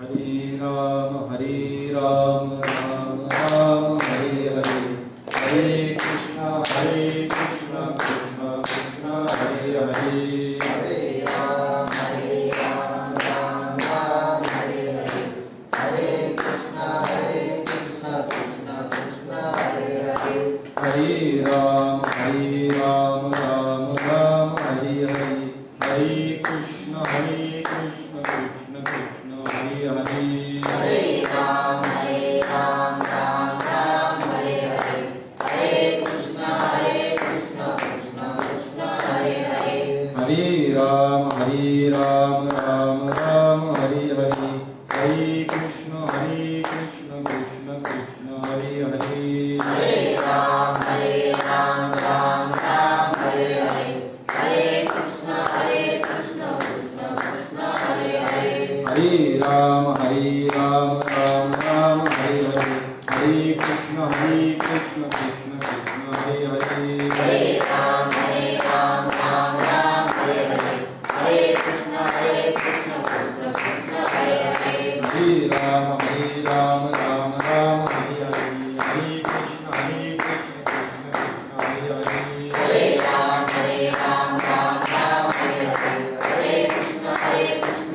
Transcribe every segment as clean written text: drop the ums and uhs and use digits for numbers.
हरे राम राम राम हरे हरे, हरे कृष्ण कृष्ण कृष्ण हरे हरे, हरे राम राम राम हरे हरे, हरे कृष्ण कृष्ण कृष्ण हरे हरे, हरे राम राम राम हरे हरे, हरे कृष्ण कृष्ण कृष्ण हरे हरे, हरे राम राम हरे हरे, हरे कृष्ण कृष्ण कृष्ण हरे हरे, हरे राम राम हरे हरे, हरे कृष्ण कृष्ण कृष्ण हरे हरे, हरे राम राम हरे हरे, हरे कृष्ण कृष्ण कृष्ण हरे हरे, हरे राम राम हरे हरे, हरे कृष्ण कृष्ण कृष्ण हरे हरे, हरे राम राम हरे हरे, हरे कृष्ण कृष्ण कृष्ण हरे हरे, हरे राम राम हरे हरे, हरे कृष्ण कृष्ण कृष्ण हरे हरे, हरे राम राम हरे हरे, हरे कृष्ण कृष्ण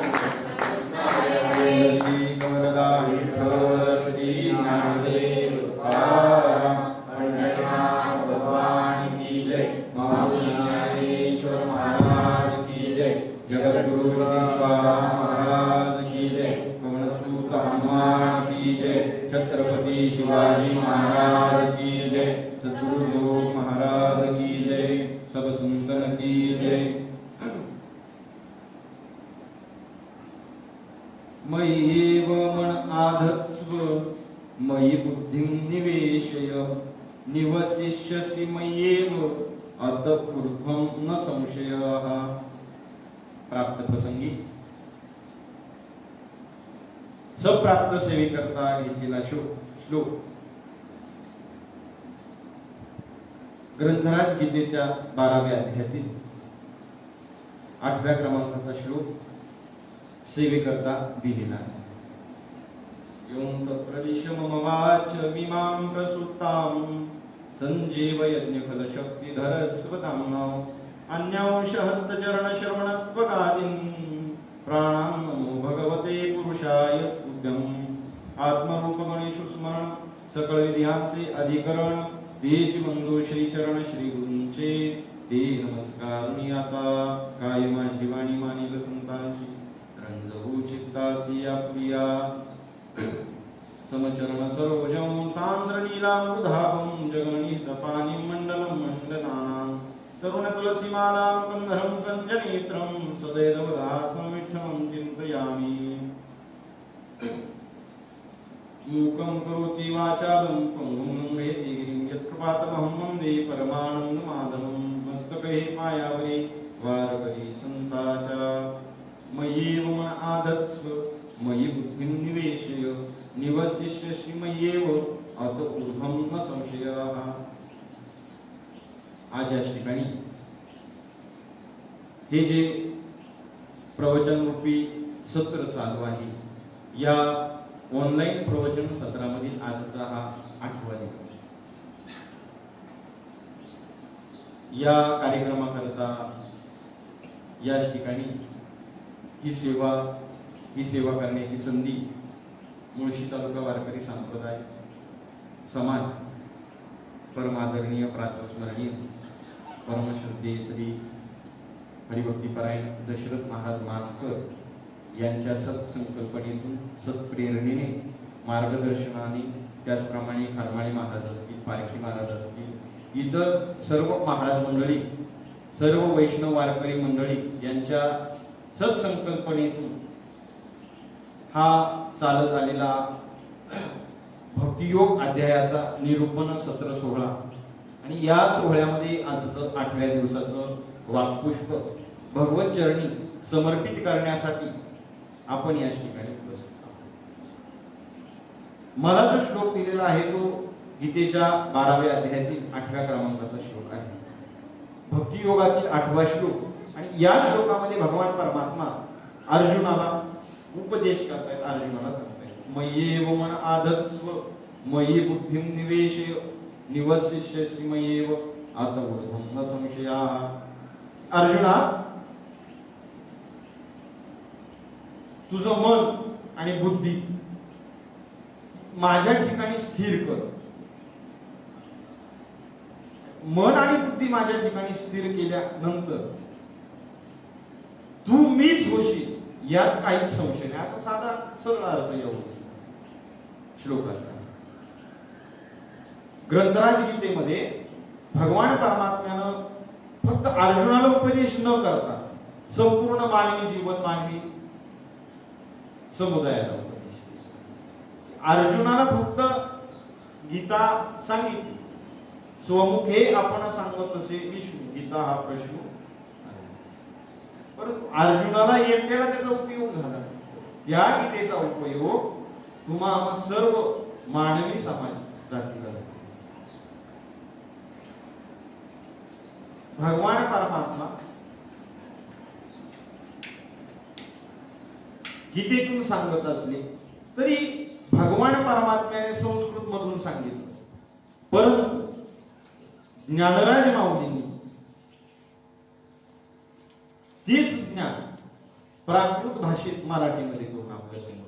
कृष्ण हरे हरे, हरी कमलदा विठ्ठल श्री ज्ञानदेव तुकाराम, पंढरीनाथ भगवान की जय, महाराज ज्ञानेश्वर महाराज की जय, जगद्गुरु तुकाराम महाराज की जय, पवनसूत हनुमान की जय, छत्रपति शिवाजी महाराज की जय, सद्गुरु लोक महाराज की जय, सब संतन की जय। मय्येव मन आधत्स्व, मयि बुद्धिं निवेशय, निवसिष्यसि मय्येव, अत ऊर्ध्वं न संशयः। प्राप्त प्रसंगी सप्राप्त सेवेकरता घेतलेला श्लोक ग्रंथराज गीतेच्या 12व्या अध्यायातील 8व्या क्रमांकाचा श्लोक सेवेकरता दिलेला आहे। यों तत्प्रविश्य मम वाचमिमां प्रसुप्तां संजीव यज्ञफलशक्तिधरस्वतां अन्यांशहस्तचरणश्रवणत्वगादीन् प्राणान् नमो भगवते पुरुषाय स्तुभ्यम्। आत्मरूपगणेषु स्मरण सकळ विद्यांचे अधिकरण तेच बंधू श्रीचरण श्री गुरूंचे ते नमस्कार मी आता काय माझी वाणी मानिल संतांची रंजहू चित्तासी प्रिया समचरण सरोजं सांद्र नीलामृधाभं जगन्निहितपानिं मण्डलं मण्डनानां तरुण तुलसीमालां कन्धरं कञ्जनेत्रं सदैव विठ्ठलं चिन्तयामि। मूकं करोति वाचालं पङ्गुं लङ्घयति गिरिं यत्कृपातमहं वन्दे परमानन्दमाधवं। मस्तके मायावरे वारकरी संताचा मय्येव मन आधत्स्व, मयि बुद्धिं निवेशय, निवसिष्यसि मय्येव, अत ऊर्ध्वं न संशयः। आज या ठिकाणी हे जे प्रवचन रूपी सत्र चालू आहे, या ऑनलाईन प्रवचन सत्रामधील आजचा हा 8वा दिवस। या कार्यक्रमाकरता याच ठिकाणी ही सेवा करण्याची संधी मुळशी तालुका वारकरी संप्रदाय समाज परमादरणीय प्रातस्मरणीय परमश्रद्धेय श्री हरिभक्तीपरायण दशरथ महाराज मानकर यांच्या सत्संकल्पनेतून सत्प्रेरणेने मार्गदर्शनाने, त्याचप्रमाणे खरमाळे महाराज असतील, पारखी महाराज असतील, इतर सर्व महाराज मंडळी, सर्व वैष्णव वारकरी मंडळी यांच्या सत्संकल्पनेतून हा चालत आलेला भक्तियोग अध्यायाचा निरूपण सत्र सोहळा आणि या सोहळ्यामध्ये आज 8व्या दिवसाचं वाक्पुष्प भगवत चरणी समर्पित करण्यासाठी आपण या ठिकाणी उपस्थित आहोत। मला जो श्लोक दिलेला आहे तो गीतेच्या 12व्या अध्यायातील 8व्या क्रमांकाचा श्लोक आहे, भक्तियोगातील 8वा श्लोक। आणि या श्लोकामध्ये भगवान परमात्मा अर्जुनाला उपदेश करतायत, अर्जुनाला सांगतायत मय्येव मन आधत्स्व मयि बुद्धिं निवेशय निवसिष्यसि मय्येव आत्मबोधं न संशयाः. अर्जुना, तुझं मन आणि बुद्धी माझ्या ठिकाणी स्थिर कर. मन आणि बुद्धी माझ्या ठिकाणी स्थिर केल्यानंतर तू मीच होशील यात काहीच संशय नाही. असा साधा सरळ अर्थ या श्लोकाचा. ग्रंथराज गीतेमध्ये भगवान परमात्म्यानं फक्त अर्जुनाला उपदेश न करता संपूर्ण मानवी जीवन, मानवी समुदायाला उपदेश. अर्जुनाला फक्त गीता सांगितली, स्वमुखे आपण सांगत असे विष्णू, गीता हा प्रश्न. परंतु अर्जुनाला एकट्याला त्याचा उपयोग झाला. त्या गीतेचा उपयोग तुम्हा सर्व मानवी समाज जातीला झाला. भगवान परमात्मा गीतेतून सांगत असले तरी भगवान परमात्म्याने संस्कृत मधून सांगितलं. परंतु ज्ञानराज माऊलींनी तेच ज्ञान प्राकृत भाषेत मराठीमध्ये करून आपल्या समोर.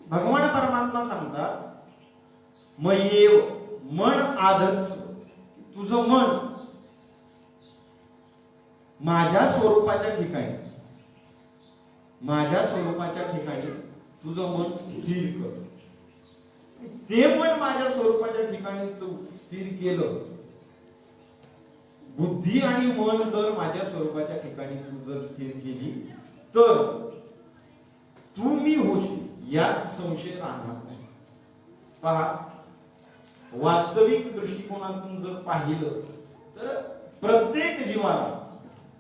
भगवान परमात्मा सांगतात मय्येव मन आधत्स्व, तुझं मन माझ्या स्वरूपाच्या ठिकाणी, माझ्या स्वरूपाच्या ठिकाणी तुझं मन स्थिर कर. ते मन माझ्या स्वरूपाच्या ठिकाणी तू स्थिर केलं, बुद्धी आणि मन जर माझ्या स्वरूपाच्या ठिकाणी तू जर स्थिर केली तर तू मी होशील यात संशय राहणार नाही. पहा, वास्तविक दृष्टिकोनातून जर पाहिलं तर प्रत्येक जीवाला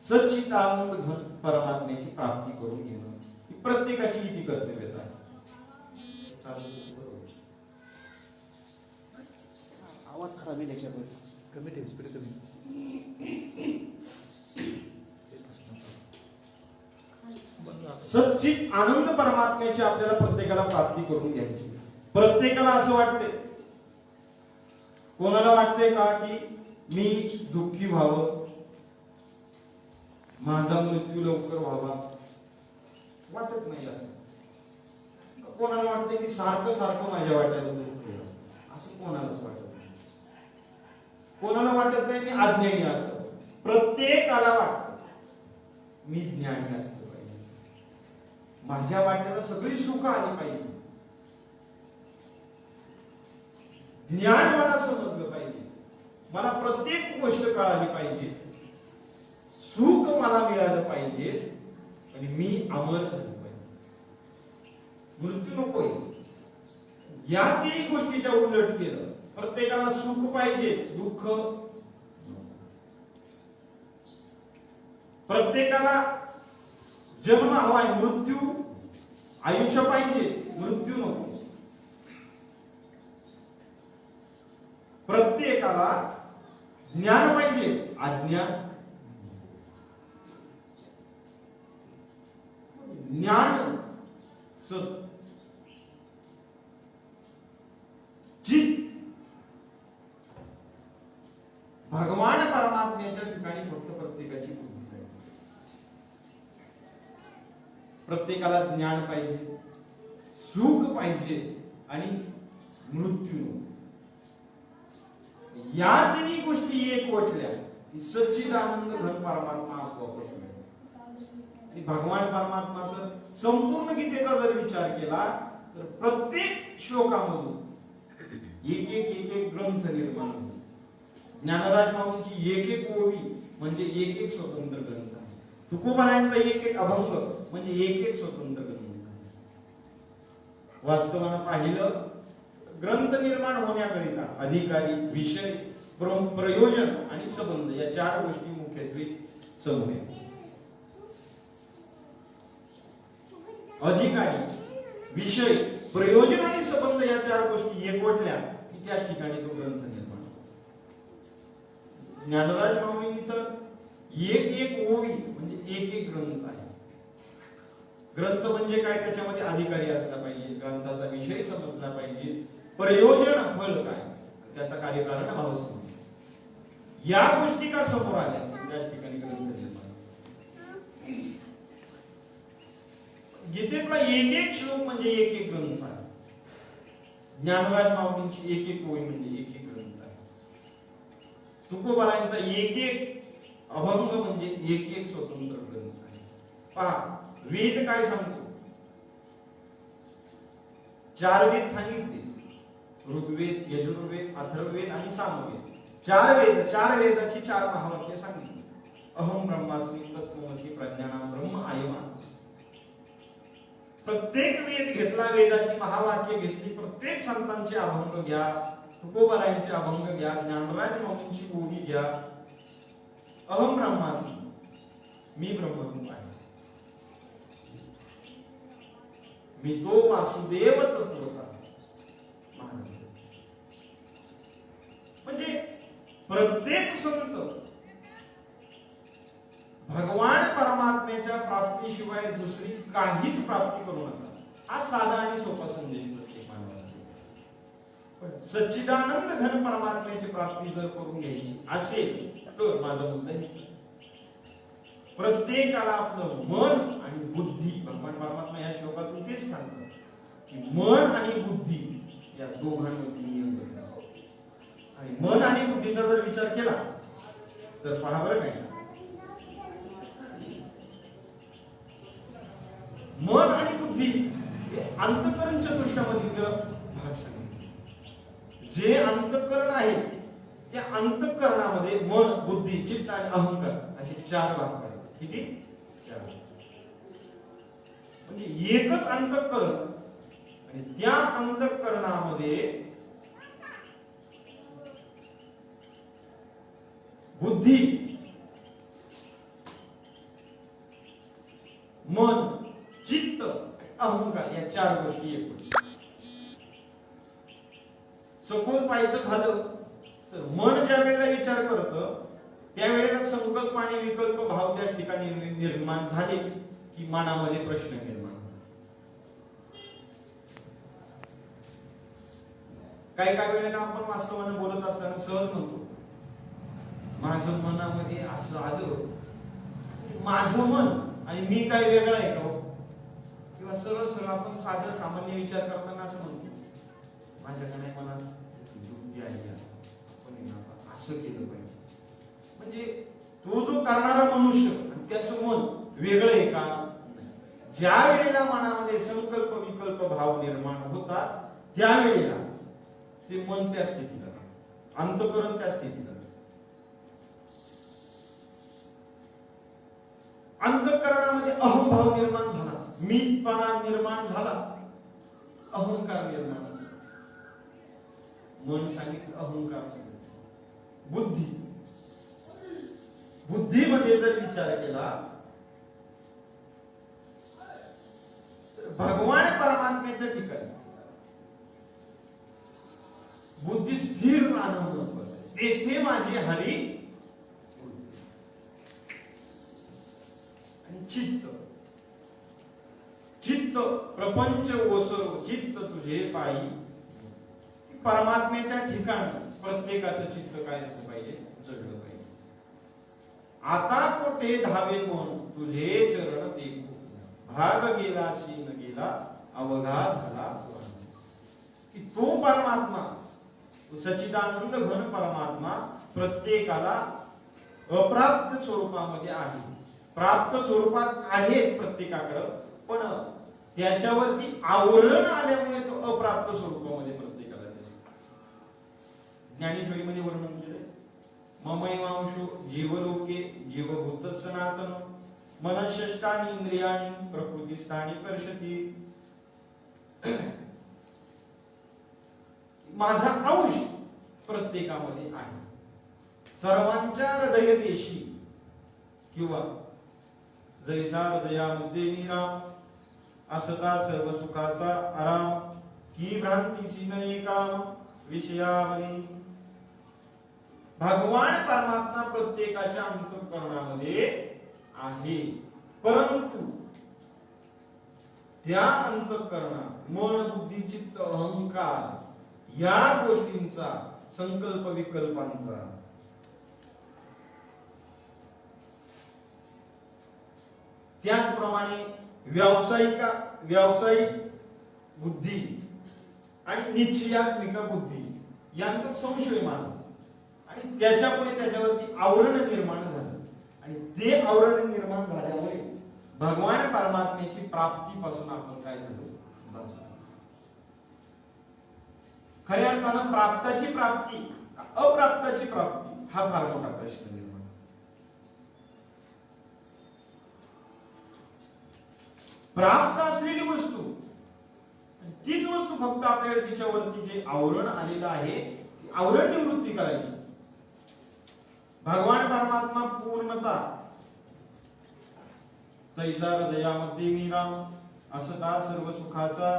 सच्चिदानंद घन परमात्म्याची प्राप्ती करून घेणं ही प्रत्येकाची इथे कर्तव्यता आहे. आवाज खराब आहे त्याच्यामध्ये, कमी ठेव, स्पीड कमी. सच्चित आनंद परमात्म्याची आपल्याला प्रत्येकाला प्राप्ती करून घ्यायची. प्रत्येकाला असं वाटते, कोणाला वाटते का की मी दुःखी व्हावं, माझा मृत्यू लवकर व्हावा, वाटत नाही असं. कोणाला वाटते की सारखं सारखं माझ्या वाट्याला दुःख येईल, असं कोणालाच वाटत नाही. कोणाला वाटत नाही मी अज्ञानी असं. प्रत्येकाला वाटत मी ज्ञानी असलो पाहिजे, माझ्या वाट्याला सगळी सुख आली पाहिजे, ज्ञान मला समजलं पाहिजे, मला प्रत्येक गोष्ट कळाली पाहिजे, सुख मला मिळालं पाहिजे आणि मी अमर झालो पाहिजे, मृत्यू नकोय. या तिन्ही गोष्टीच्या उलट केलं. प्रत्येकाला सुख पाहिजे, दुःख. प्रत्येकाला जन्म हवाय, मृत्यू. आयुष्य पाहिजे, मृत्यू नको. प्रत्येकाला ज्ञान पाहिजे, अज्ञान. ज्ञान सत चित भगवान परमात्म्याच्या ठिकाणी फक्त प्रत्येकाची बुद्धी आहे. प्रत्येकाला ज्ञान पाहिजे, सुख पाहिजे आणि मृत्यू. या तिन्ही गोष्टी एकवटल्या की सच्चिदानंद घन परमात्मा आपोआपच मिळतो. आणि भगवान परमात्माचा संपूर्ण गीतेचा जर विचार केला तर प्रत्येक श्लोकामधून एक एक ग्रंथ निर्माण होतो. ज्ञानराज माऊलींची एक एक ओवी म्हणजे एक एक स्वतंत्र ग्रंथ आहे. तुकोबारायांचा एक एक अभंग म्हणजे एक एक स्वतंत्र ग्रंथ. वास्तवानं पाहिलं ग्रंथ निर्माण होण्याकरिता अधिकारी, विषय, प्रयोजन आणि संबंध या चार गोष्टी मुख्यत्वे समोर आहेत. अधिकारी, विषय, प्रयोजन आणि संबंध या चार गोष्टी एकवटल्या की त्याच ठिकाणी तो ग्रंथ निर्माण होतो. ज्ञानराज माऊलींनी तर एक एक ओवी म्हणजे एक एक ग्रंथ आहे. ग्रंथ म्हणजे काय, त्याच्यामध्ये अधिकारी असला पाहिजे, ग्रंथाचा विषय समजला पाहिजे, प्रयोजन फळ काय, त्याचा कार्यकारण भाव समज, या गोष्टी का समोर आल्या त्याच ठिकाणी ग्रंथ निर्माण. गीतेतला एक एक श्लोक म्हणजे एक एक ग्रंथ आहे. ज्ञानराज माऊलींची एक एक ओळी म्हणजे एक एक ग्रंथ आहे. तुकोबारायांचा एक एक अभंग म्हणजे एक एक स्वतंत्र ग्रंथ आहे. पहा वेद काय सांगतो, 4 वेद सांगितले, ऋग्वेद, यजुर्वेद, अथर्ववेद आणि सामवेद. 4 वेद, 4 वेदाची 4 महावाक्य सांगितली. अहम ब्रह्मास्मि तत्त्वमसि प्रज्ञानां ब्रह्म आयमा. प्रत्येक वेद घेतला, वेदाची महावाक्य घेतली, प्रत्येक संतांचे अभंग घ्या, तुकोबारायांचे अभंग घ्या, ज्ञानराज माऊलींची ओवी घ्या. अहम ब्रह्मास्मि, मी ब्रह्मरूप आहे, मी तो वासुदेव तत्वता. म्हणजे प्रत्येक संत भगवान परमात्म्याच्या प्राप्तीशिवाय दुसरी काहीच प्राप्ती करू नका. हा साधा आणि सोपा संदेश प्रत्येक मानवाला. सच्चिदानंद घन परमात्म्याची प्राप्ती जर करून घ्यायची असेल तर माझा मुद्दा आहे, प्रत्येकाला आपलं मन आणि बुद्धी, भगवान परमात्मा या श्लोकातून तेच सांगतात की मन आणि बुद्धी या दोघांवरती नियंत्रण. आणि मन आणि बुद्धीचा जर विचार केला तर पहा बरं काय, मन आणि बुद्धी हे अंतःकरण चतुष्टयामधील भाग सांगितले. जे अंतःकरण आहे त्या अंतःकरणामध्ये मन, बुद्धी, चित्त आणि अहंकार असे 4 भाग पडतात. किती? 4. म्हणजे एकच अंतःकरण आणि त्या अंतःकरणामध्ये बुद्धी, मन, चित्त, अहंकार या 4 गोष्टी एक. सखोल पाहायचं झालं तर मन ज्या वेळेला विचार करतं त्यावेळेला संकल्प आणि विकल्प भाव त्याच ठिकाणी निर्माण झाले की मनामध्ये प्रश्न निर्माण होतात. काही काही वेळेला आपण वास्तवाने बोलत असताना सहज म्हणतो, माझं मनामध्ये असं आलं, माझं मन आणि मी काय वेगळं आहे का? किंवा सरळ सरळ आपण साधं सामान्य विचार करताना असं म्हणतो, माझ्याकडे मनात बुद्धी आहे, आपण असं केलं पाहिजे. म्हणजे तो जो करणारा मनुष्य आणि त्याचं मन वेगळं आहे का? ज्या वेळेला मनामध्ये संकल्प विकल्प भाव निर्माण होतात त्यावेळेला ते मन त्या स्थितीत आहे, अंतःकरण त्या स्थितीत आहे. अंतःकरणामध्ये अहंभाव निर्माण झाला, मीपणा निर्माण झाला, अहंकार निर्माण झाला. मन सांगितलं, अहंकार सांगितलं. बुद्धी, बुद्धीमध्ये जर विचार केला तर भगवान परमात्म्याच्या ठिकाणी बुद्धी स्थिर राहणं, तेथे माझी हरी. आणि चित्त, चित्त प्रपंच ओसर चित्त तुझे पायी. परमात्म्याच्या ठिकाणी प्रत्येकाचं चित्त काय झालं पाहिजे? जडलं पाहिजे. आता कोठे धावे कोण तुझे चरण देखू, भाग गेला शीन गेला अवघा झाला. की तो परमात्मा, सच्चिदानंद घन परमात्मा प्रत्येकाला अप्राप्त स्वरूपामध्ये आहे, प्राप्त स्वरूपात आहेच प्रत्येकाकडे, पण त्याच्यावरती आवरण आल्यामुळे तो अप्राप्त स्वरूपामध्ये प्रत्येकाला दिसतो. ज्ञानेश्वरीमध्ये वर्णन केले, ममैवांशो जीवलोके जीवभूत सनातन मनःष्टानि इंद्रियाणि प्रकृतिस्थानी कर्षति. माझा अंश प्रत्येकामध्ये आहे. सर्वांच्या हृदय देशी किंवा जैसा हृदयामध्ये निराम असता सर्व सुखाचा आराम. की भ्रांतीसी नये काम विषयावली. भगवान परमात्मा प्रत्येकाच्या अंतःकरणामध्ये आहे, परंतु त्या अंतःकरणात मन बुद्धी चित्त अहंकार या गोष्टींचा संकल्प विकल्पांचा त्याचप्रमाणे व्यावसायिक बुद्धी आणि निश्चयात्मिक बुद्धी यांचा संशय मानतो आणि त्याच्यामुळे त्याच्यावरती आवरण निर्माण झालं आणि ते आवरण निर्माण झाल्यामुळे भगवान परमात्म्याची प्राप्तीपासून आपण काय झालो खऱ्या अर्थानं प्राप्ताची प्राप्ती अप्राप्ताची प्राप्ती हा फार मोठा प्रश्न निर्माण प्राप्त असलेली वस्तू तीच वस्तू फक्त आपल्याला तिच्यावरती जे आवरण आलेलं आहे आवरण निवृत्ती करायची भगवान परमात्मा पूर्णता तैसा हृदयामध्ये मीराम असता सर्व सुखाचा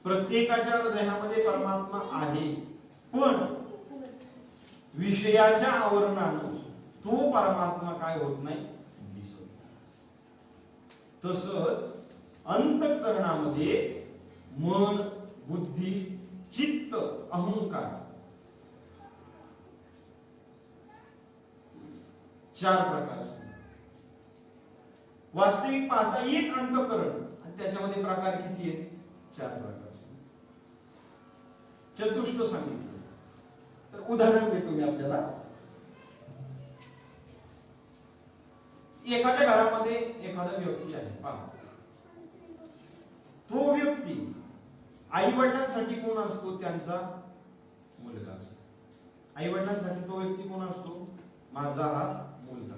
प्रत्येकाच्या हृदयामध्ये परमात्मा आहे पण विषयाच्या आवरणानं तो परमात्मा काय होत नाही दिसत तसंच अंतःकरणामध्ये मन बुद्धी चित्त अहंकार चार प्रकारचे वास्तविक पाहता एक अंतःकरण आणि त्याच्यामध्ये प्रकार किती आहेत चार प्रकारचे चतुष्ट सांगितलं तर उदाहरण देतो मी आपल्याला एखाद्या घरामध्ये एखादा व्यक्ती आहे पहा तो व्यक्ती आई वडिलांसाठी कोण असतो त्यांचा मुलगा असतो आई वडिलांसाठी तो व्यक्ती कोण असतो माझा हा मुलगा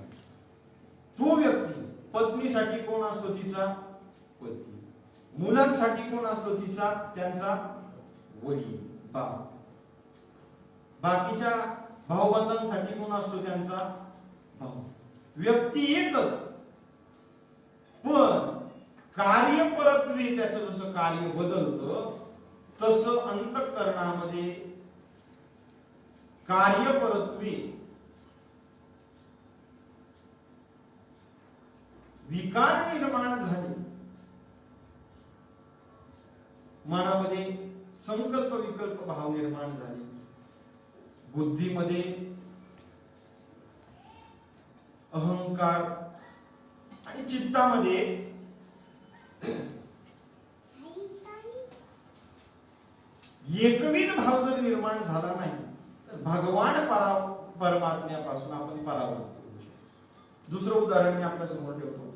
तो व्यक्ती पत्नीसाठी कोण असतो तिचा पत्नी मुलांसाठी कोण असतो तिचा त्यांचा वडील बाप बाकीच्या भाऊबंधांसाठी कोण असतो त्यांचा भाऊ व्यक्ती एकच पण कार्यपरत्वे त्याचं जसं कार्य बदलतं तसं अंतःकरणामध्ये कार्यपरत्वे विकार निर्माण झाले मनामध्ये संकल्प विकल्प भाव निर्माण झाले बुद्धीमध्ये अहंकार आणि चित्तामध्ये एकविध भाव जर निर्माण झाला नाही तर भगवान परमात्म्यापासून आपण परावृत्त होऊ शकतो दुसरं उदाहरण मी आपल्या समोर ठेवतो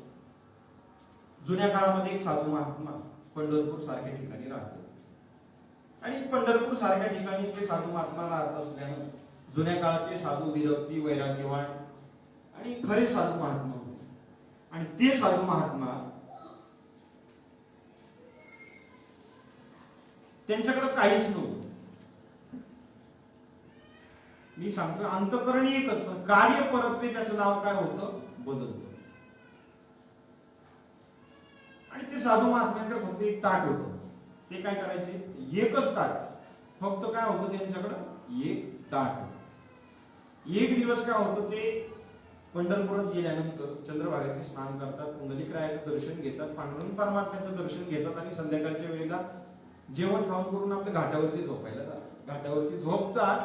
जुन्या काळामध्ये एक साधू महात्मा पंढरपूर सारख्या ठिकाणी राहतो आणि पंढरपूर सारख्या ठिकाणी ते साधू महात्मा राहत असल्यानं जुन्या काळातले साधू विरक्ती वैराग्यवान आणि खरे साधू महात्मा होते आणि ते साधू महात्मा त्यांच्याकडे काहीच नव्हतं मी सांगतो अंतःकरण एकच पण कार्यपरत्वे त्याचं नाव काय होतं बदलतं आणि ते साधू महात्म्यांकडे फक्त एक ताट होतं ते काय करायचे एकच ताट फक्त काय होतं त्यांच्याकडे एक ताट एक दिवस काय होतं ते पंढरपुरात गेल्यानंतर चंद्रभागेचे स्नान करतात पुंडलिकरायाचं दर्शन घेतात पांडुरंग परमात्म्याचं दर्शन घेतात आणि संध्याकाळच्या वेळेला जेवण खाऊन करून आपल्या घाटावरती झोपायला जातात घाटावरती झोपतात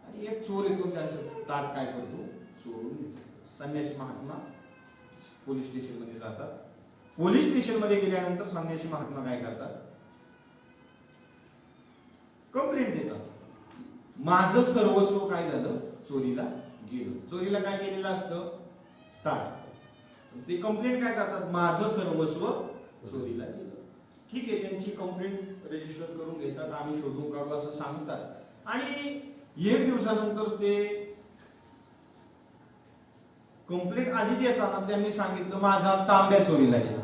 आणि एक चोर येतो त्यांचं ताट काय करतो चोरून घेतो संन्यासी महात्मा पोलीस स्टेशन मध्ये जातात पोलीस स्टेशन मध्ये गेल्यानंतर संन्यासी महात्मा काय करतात कंप्लेंट देतात माझं सर्वस्व काय झालं चोरीला गेलं चोरीला काय गेलेलं असतं ताट ते कंप्लेंट काय करतात माझं सर्वस्व चोरीला गेलं ठीक आहे त्यांची कंप्लेंट रजिस्टर करून घेतात आम्ही शोधून काढू असं सांगतात आणि एक दिवसानंतर ते कंप्लेंट आधी देताना त्यांनी सांगितलं माझा तांब्या चोरीला गेला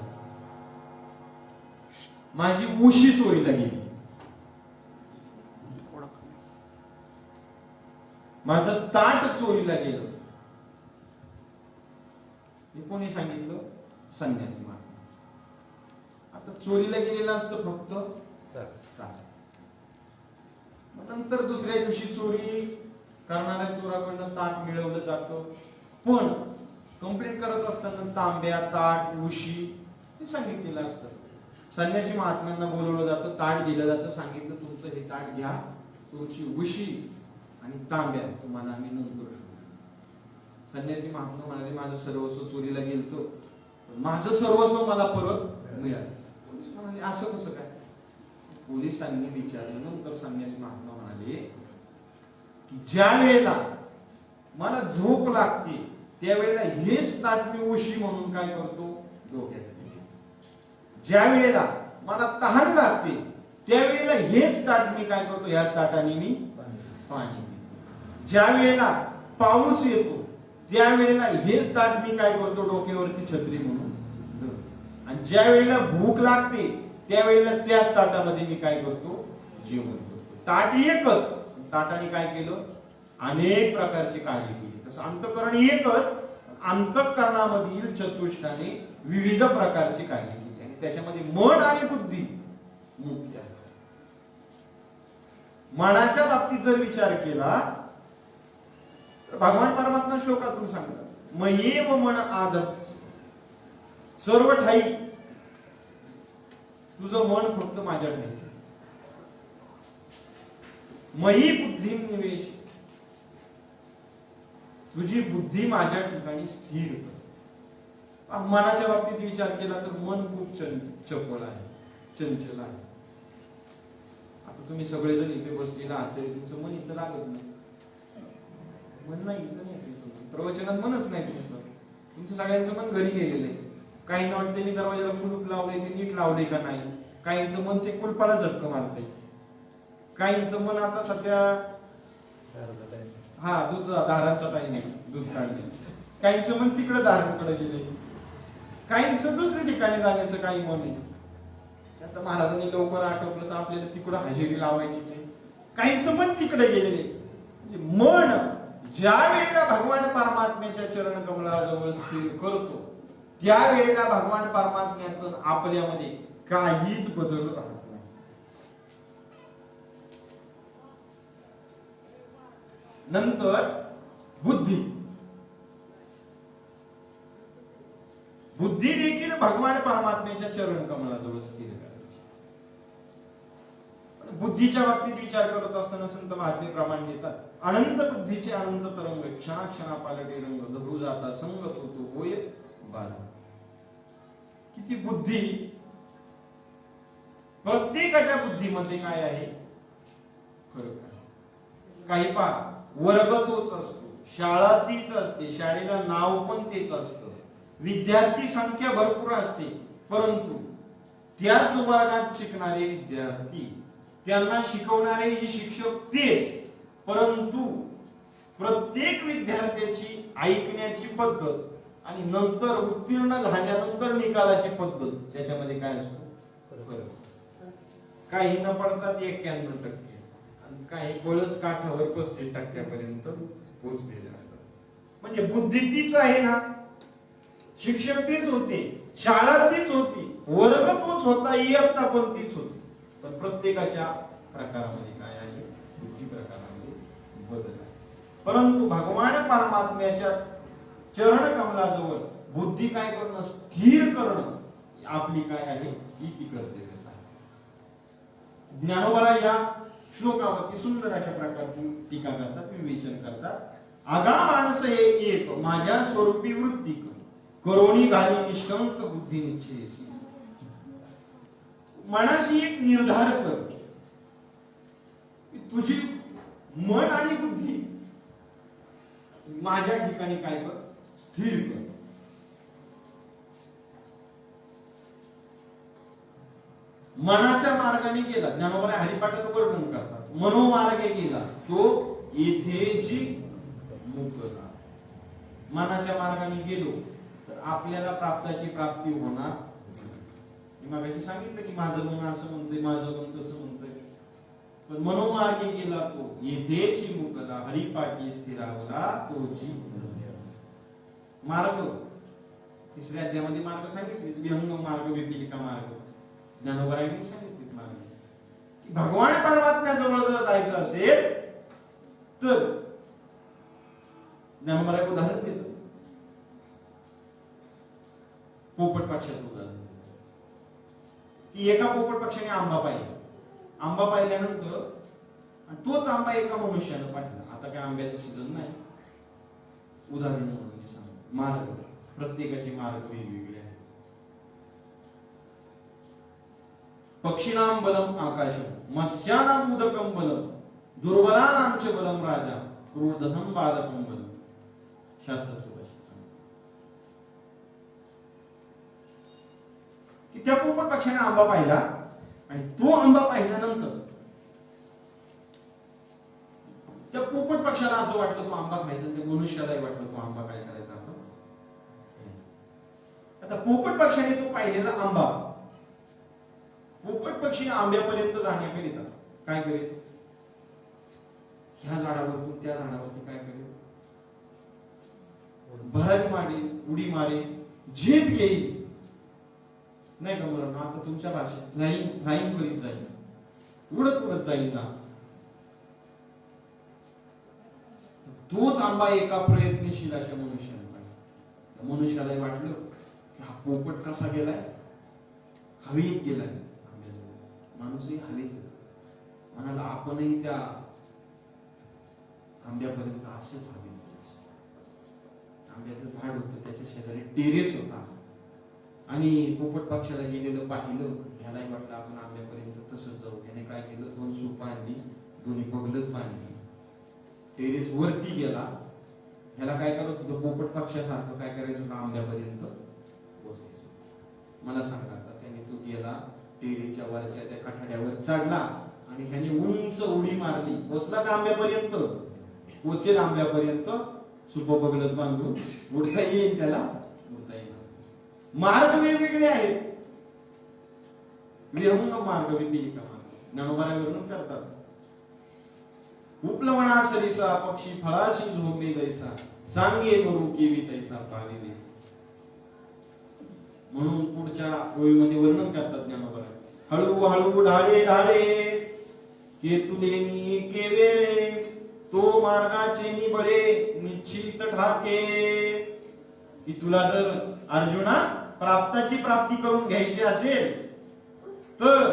माझी उशी चोरीला गेली माझं ताट चोरीला गेलं हे कोणी सांगितलं संन्यासी महात्मा आता चोरीला गेलेलं असतं फक्त ताट नंतर दुसऱ्या दिवशी चोरी करणाऱ्या चोराकडनं ताट मिळवलं जातं पण कंप्लेंट करत असताना तांब्या ताट उशी हे सांगितलेलं असतं संन्यासी महात्म्यांना बोलवलं जातं, ताट दिलं जातं, सांगितलं तुमचं हे ताट घ्या, तुमची उशी आणि तांब्या तुम्हाला आम्ही नंतर शोधू. संन्यासी महात्मा म्हणाले माझं सर्वस्व चोरीला गेलतो, माझं सर्वस्व मला परत मिळालं. पोलीस म्हणाले असं कसं काय? पोलिसांनी विचारलं. नंतर संन्यासी महात्मा म्हणाले की ज्या वेळेला मला झोप लागते त्यावेळेला हेच ताट मी उशी म्हणून काय करतो, डोक्यात. ज्या वेळेला मला तहान लागते त्यावेळेला हेच ताट मी काय करतो, ह्याच ताटाने मी पाणी पितो. ज्या वेळेला पाऊस येतो त्यावेळेला हेच ताट मी काय करतो, डोक्यावरती छत्री म्हणून धरतो. आणि ज्या वेळेला भूक लागते त्यावेळेला त्याच ताटामध्ये मी काय करतो, जेवण करतो. ताट एकच, ताटाने काय केलं, अनेक प्रकारची काळजी केली. तसं अंतःकरण एकच, अंतःकरणामधील चतुष्टाने विविध प्रकारची काळजी केली आणि त्याच्यामध्ये मन आणि बुद्धी मुख्य आहे. मनाच्या बाबतीत जर विचार केला तर भगवान परमात्मा श्लोकातून सांगतात मयेव मन आदत, सर्व ठाई तुझं मन फक्त माझ्या ठाई. मयी बुद्धी निवेश, तुझी बुद्धी माझ्या ठिकाणी स्थिर कर. मनाच्या बाबतीत विचार केला तर मन खूप चपळ आहे, चंचल आहे. आता तुम्ही सगळेजण इथे बसलेला आहात तरी तुमचं मन इथं लागत नाही. मन नाही इथं नाही, प्रवचनात मनच नाही तुमचं सगळ्यांचं मन घरी गेलेलं आहे. काही वाटते त्यांनी दरवाजाला कुलूप लावले ते नीट लावले का नाही, काहींचं मन ते कुलपाला झटक मारते, काहींचं मन आता सध्या दूध दारांचा टाइम आहे, दूध काढणे, काहींचं मन तिकडे दारांकडे गेले, काहींचं दुसऱ्या ठिकाणी जाण्याचं काही मन आहे. आता महाराजांनी लवकर आटोपलं तर आपल्याला तिकडं हजेरी लावायची ते, काहींचं मन तिकडे गेलेले. मन ज्या वेळेला भगवान परमात्म्याच्या चरण कमळाजवळ स्थिर करतो त्यावेळेला भगवान परमात्म्यातून आपल्यामध्ये काहीच बदल राहत नाही. नंतर बुद्धी, बुद्धी देखील भगवान परमात्म्याच्या चरण कमळाजवळ स्थिर करायची. बुद्धीच्या बाबतीत विचार करत असताना संत महात्मे प्रमाण देतात अनंत बुद्धीचे अनंत तरंग, क्षणा पालटे रंग, धरू जाता संगत होतो होय बाधा. किती बुद्धी, प्रत्येकाच्या बुद्धीमध्ये काय आहे, फरक आहे. काही पा वर्ग तोच असतो, शाळा तीच असते, शाळेला नाव पण तेच असतं, विद्यार्थी संख्या भरपूर असते, परंतु त्याच वर्गात शिकणारे विद्यार्थी, त्यांना शिकवणारे ही शिक्षक तेच, परंतु प्रत्येक विद्यार्थ्याची ऐकण्याची पद्धत आणि नंतर उत्तीर्ण झाल्यानंतर निकालाची पद्धत त्याच्यामध्ये काय असतो, काही न पडतात 91% आणि काही बळच काठावर 35% पोहोचलेले असतात. म्हणजे बुद्धी तीच आहे ना, शिक्षक तीच होते, शाळा तीच होती, वर्ग तोच होता, इयत्ता पण तीच होती, पण प्रत्येकाच्या प्रकारामध्ये काय आहे, बुद्धी प्रकारामध्ये बदल आहे. परंतु भगवान परमात्म्याच्या चरण कमलाजवळ बुद्धी काय करणं, स्थिर करणं आपली काय आहे, ही कर्तव्य आहे. ज्ञानोबा या श्लोकावरती सुंदर अशा प्रकारची टीका करतात, विवेचन करतात. आगा माणस हे एक माझ्या स्वरूपी वृत्ती करोणी घाली निष्कंक बुद्धी निश्चयसी. मनाशी एक निर्धार कर, तुझी मन आणि बुद्धी माझ्या ठिकाणी काय कर, स्थिर कर. मनाच्या मार्गाने गेला, ज्ञानोबा हरिपाठात वर्णन करतात, मनोमार्गे गेला तो येथेची मुक्ता. मनाच्या मार्गाने गेलो तर आपल्याला प्राप्ताची प्राप्ती होणार. मग अशी सांगितलं की माझं मन असं म्हणतंय, माझं मन तसं म्हणतंय, पण मनोमार्गे गेला तो येथेची मुक्ता, हरिपाठी स्थिरावला तोची मार्ग. तिसऱ्या अध्यायामध्ये मार्ग सांगितले, विहंग मार्ग, विपीलिका मार्ग. ज्ञानोबारायांनी सांगितले मार्ग की भगवान परमात्म्याजवळ जर जायचं असेल तर ज्ञानोबाराय उदाहरण देतात, पोपट पक्षाचं उदाहरण. की एका पोपट पक्षाने आंबा पाहिला. आंबा पाहिल्यानंतर तोच आंबा एका मनुष्यानं पाहिला. आता काय आंब्याचं सीझन नाही, उदाहरण म्हणून मी सांगतो. मार्ग, प्रत्येकाचे मार्ग वेगवेगळे आहेत. पक्षिणाम बलम आकाशम मत्स्यानाम उदकम बलम दुर्बलानांच बलम राजा क्रोधनम बालकम बलम. शास्त्र सुभाषित सांगतो की त्या पोपट पक्षाने आंबा पाहिला आणि तो आंबा पाहिल्यानंतर त्या पोपट पक्षाला असं वाटलं तो आंबा खायचा, त्या मनुष्यालाही वाटलं तो आंबा काय करायचा आपण. आता पोपट पक्षाने तो पाहिलेला आंबा, पोपट पक्षी आंब्यापर्यंत जाण्याकरिता काय करेल, ह्या झाडावरून त्या झाडावरती काय करेल, भरारी मारेल, उडी मारेल, झेप घेईल, नाही का बरं. आता तुमच्या भाषेत लाईन करीत जाईल, उडत उडत जाईल ना. तोच आंबा एका प्रयत्नशील अशा मनुष्याने पाहिला. मनुष्यालाही वाटलं की हा पोपट कसा गेलाय, हवेत गेलाय. माणूसही हवेत होता. म्हणाला आपणही त्या आंब्यापर्यंत असेच हवेत जायचं. आंब्याचं झाड होतं, त्याच्या शेजारी टेरेस होता आणि पोपट पक्षाला गेलेलं पाहिलं. ह्यालाही वाटलं आपण आंब्यापर्यंत तसंच जाऊ. त्याने काय केलं, 2 सुपं आणली, दोन्ही पगलत बांधली, टेरेस वरती गेला. ह्याला काय करत होतं, पोपट पक्षासारखं काय करायचं होतं, आंब्यापर्यंत पोहोचायचं. मला सांगा आता, त्याने तो गेला टेरेसच्या वरच्या त्या कठाड्यावर चढला आणि ह्याने उंच उडी मारली. पोचला का आंब्यापर्यंत, पोचेल आंब्यापर्यंत, सुपं बगलत बांधून उडता येईल त्याला, उडता येईल. मार्ग वेगवेगळे आहेत. विहंग मार्ग, विपरीत मार्ग ज्ञानोबाला वर्णन करतात. उपलवणा सरिसा पक्षी फळाशी झोंबे जैसा सांगे मरू केवी तैसा पाविले. म्हणून पुढच्या ओळीमध्ये वर्णन करतात ज्ञानोबा, हळू हळू ढाळे ढाळे केतुले नी केवेळे तो मार्गाचे निबळे निश्चित ठाके. की तुला जर अर्जुना प्राप्ताची प्राप्ती करून घ्यायची असेल तर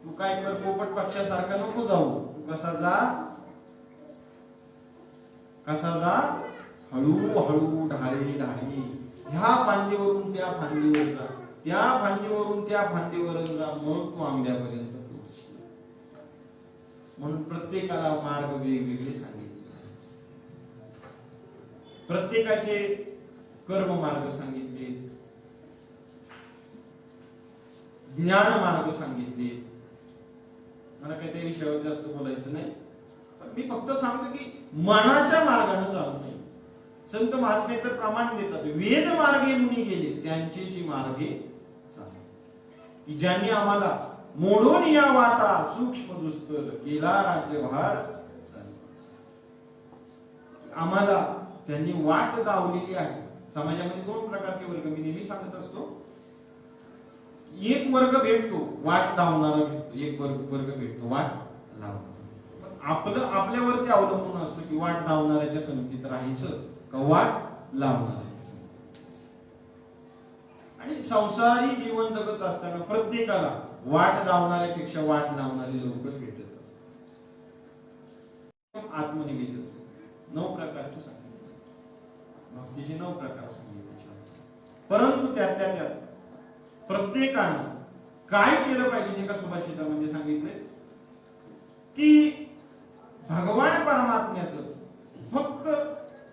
तू काय कर, पोपट पक्षासारखा नको जाऊ. तू कसा जा, कसा जा, हळू हळू ढाळे ढाळे, ह्या फांदीवरून त्या फांदीवर जा, त्या फांदीवरून त्या फांदीवर जा, मग तू आंब्यापर्यंत पोहोचशील. म्हणून प्रत्येकाला मार्ग वेगवेगळे सांगितले, प्रत्येकाचे कर्म मार्ग सांगितले, ज्ञान मार्ग सांगितले. मला काही त्या विषयावर जास्त बोलायचं नाही, पण मी फक्त सांगतो की मनाच्या मार्गाने जाऊ नये. संत महात्मे तर प्रमाण देतात, वेद मार्गे मुनी गेले त्यांचेची मार्गे चाले. की ज्यांनी आम्हाला मोडून या वाटा सूक्ष्म दुस्तर केला राज्यभार, आम्हाला त्यांनी वाट दावलेली आहे. समाजामध्ये 2 प्रकारचे वर्ग मी नेहमी सांगत असतो. एक वर्ग भेटतो वाट दावणारा भेटतो, एक वर्ग भेटतो वाट लावणारा. पण आपल्यावरती अवलंबून असतं की वाट दावणाऱ्याच्या संगतीत राहायचं का वाट लावणाऱ्याच्या संगतीत. आणि संसारी जीवन जगत असताना प्रत्येकाला वाट दावणाऱ्यापेक्षा वाट लावणारे लोक भेटत असतात. आत्मनिवेदन 9 प्रकारचे सांगितले, भक्तीचे 9 प्रकार सांगितले. परंतु त्यातल्या त्यात प्रत्येकानं काय केलं पाहिजे, एका सुभाषितामध्ये सांगितले की भगवान परमात्म्याचं फक्त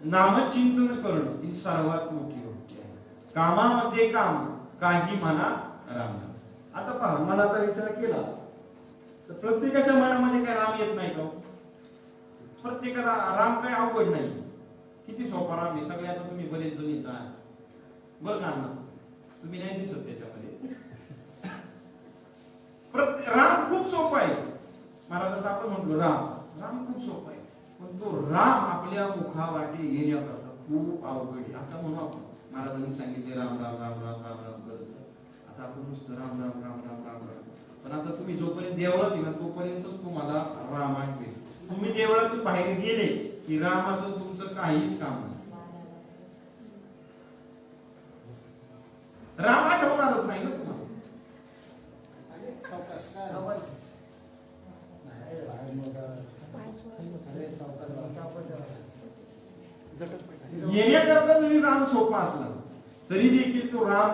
नामचिंतन करणं ही सर्वात मोठी गोष्ट आहे. कामामध्ये काम, काही म्हणा राम. आता पहा, मला आता विचार केला तर प्रत्येकाच्या मनामध्ये काय राम येत नाही का? प्रत्येकाला राम काय अवघड नाही, किती सोपा राम आहे. सगळे आता तुम्ही बरेच जण येतात बरं का ना, तुम्ही नाही दिसत त्याच्यामध्ये. राम खूप सोपा आहे. महाराज आपण म्हणतो राम खूप सोपा आहे, पण तो राम आपल्या मुखावाटे येण्याकरता खूप अवघड आहे. आता म्हणू आपण, महाराजांनी सांगितले राम राम राम राम राम राम करत. आता आपण नुसतं राम राम राम राम राम राम. पण आता तुम्ही जोपर्यंत देवळात येणार तोपर्यंत तुम्हाला राम आठवेल. तुम्ही देवळातून बाहेर गेले की रामाचं तुमचं काहीच काम नाही. राम आठवणारच नाही ना तुम्हाला. राम सोपा असला तरी देखील तो राम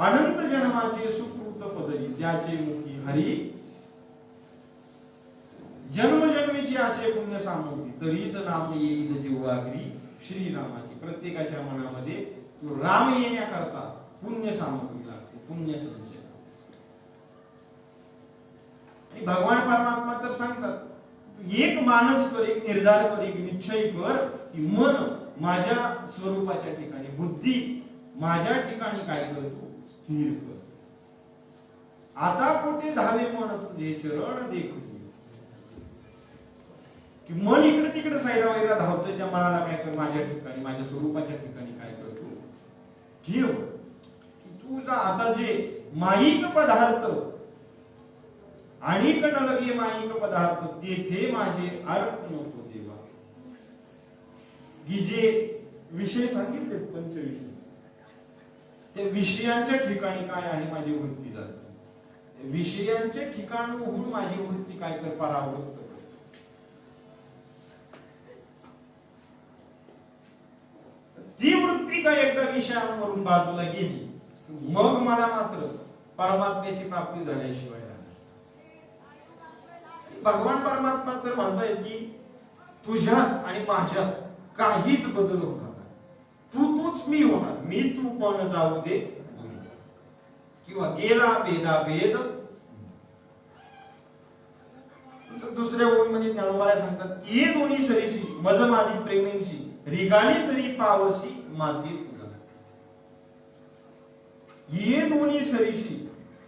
अनंत जन्माचे सुकृत पदरी त्याचे मुखी हरी जन्मजन्मीची असे पुण्य सामोरी तरीच नाम येईल जीवाग्री श्रीरामाची. प्रत्येकाच्या मनामध्ये तो राम येण्याकरता पुण्य सामग्री लागते, पुण्य संचय. आणि भगवान परमात्मा तर सांगतात तू एक मानस कर, एक निर्धार कर, एक निश्चय कर की मन माझ्या स्वरूपाच्या ठिकाणी, बुद्धी माझ्या ठिकाणी काय कर, तू स्थिर कर. आता कोठे धावे मन तुझे चरण देखू. की मन इकडे तिकडे सायरा वैरा धावतं, त्या मनाला काय कर, माझ्या ठिकाणी, माझ्या स्वरूपाच्या ठिकाणी काय करतो ठेव. की तुझा आता जे माईक पदार्थ अनेक न लगे माईक पदार्थ तेथे माझे अर्थ नको देवा. की जे विषय सांगितले पंचविषय, त्या विषयांच्या ठिकाणी काय आहे माझी वृत्ती जाते. विषयांच्या ठिकाणहून माझी वृत्ती काय कर, परावृत्त. ती वृत्ती काय एकदा विषयांवरून बाजूला गेली मग मला मात्र परमात्म्याची प्राप्ती झाल्याशिवाय राहणार. भगवान परमात्मा तर म्हणतायत की तुझ्यात आणि माझ्यात काहीच बदल होणार नाही. तूच मी होणार, मी तू पण जाऊ दे किंवा गेला भेदा भेद. दुसऱ्या ओळीमध्ये ज्ञानोबा सांगतात ये दोन्ही सरीशी मज माझी प्रेमेंशी रिगाली तरी पावसी माती तुला. ये दोन्ही सरीशी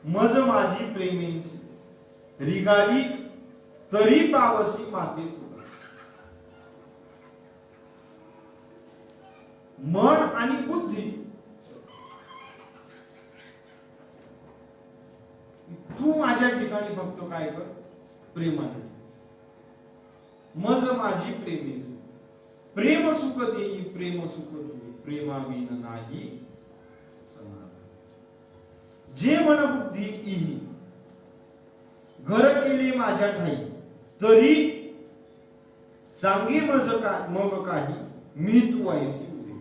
मज माझी प्रेमेंशी रिगाली तरी पावसी माती तुला. मन आणि बुद्धी तू माझ्या ठिकाणी फक्त काय कर, प्रेमाने. मज माझी प्रेमेंशी प्रेम सुख देई, प्रेम सुख देई, प्रेमाविन नाही समाधान. जे मन बुद्धी इही घर केले माझ्या ठाई तरी सांगे मग काही मी तू ऐसी उरे.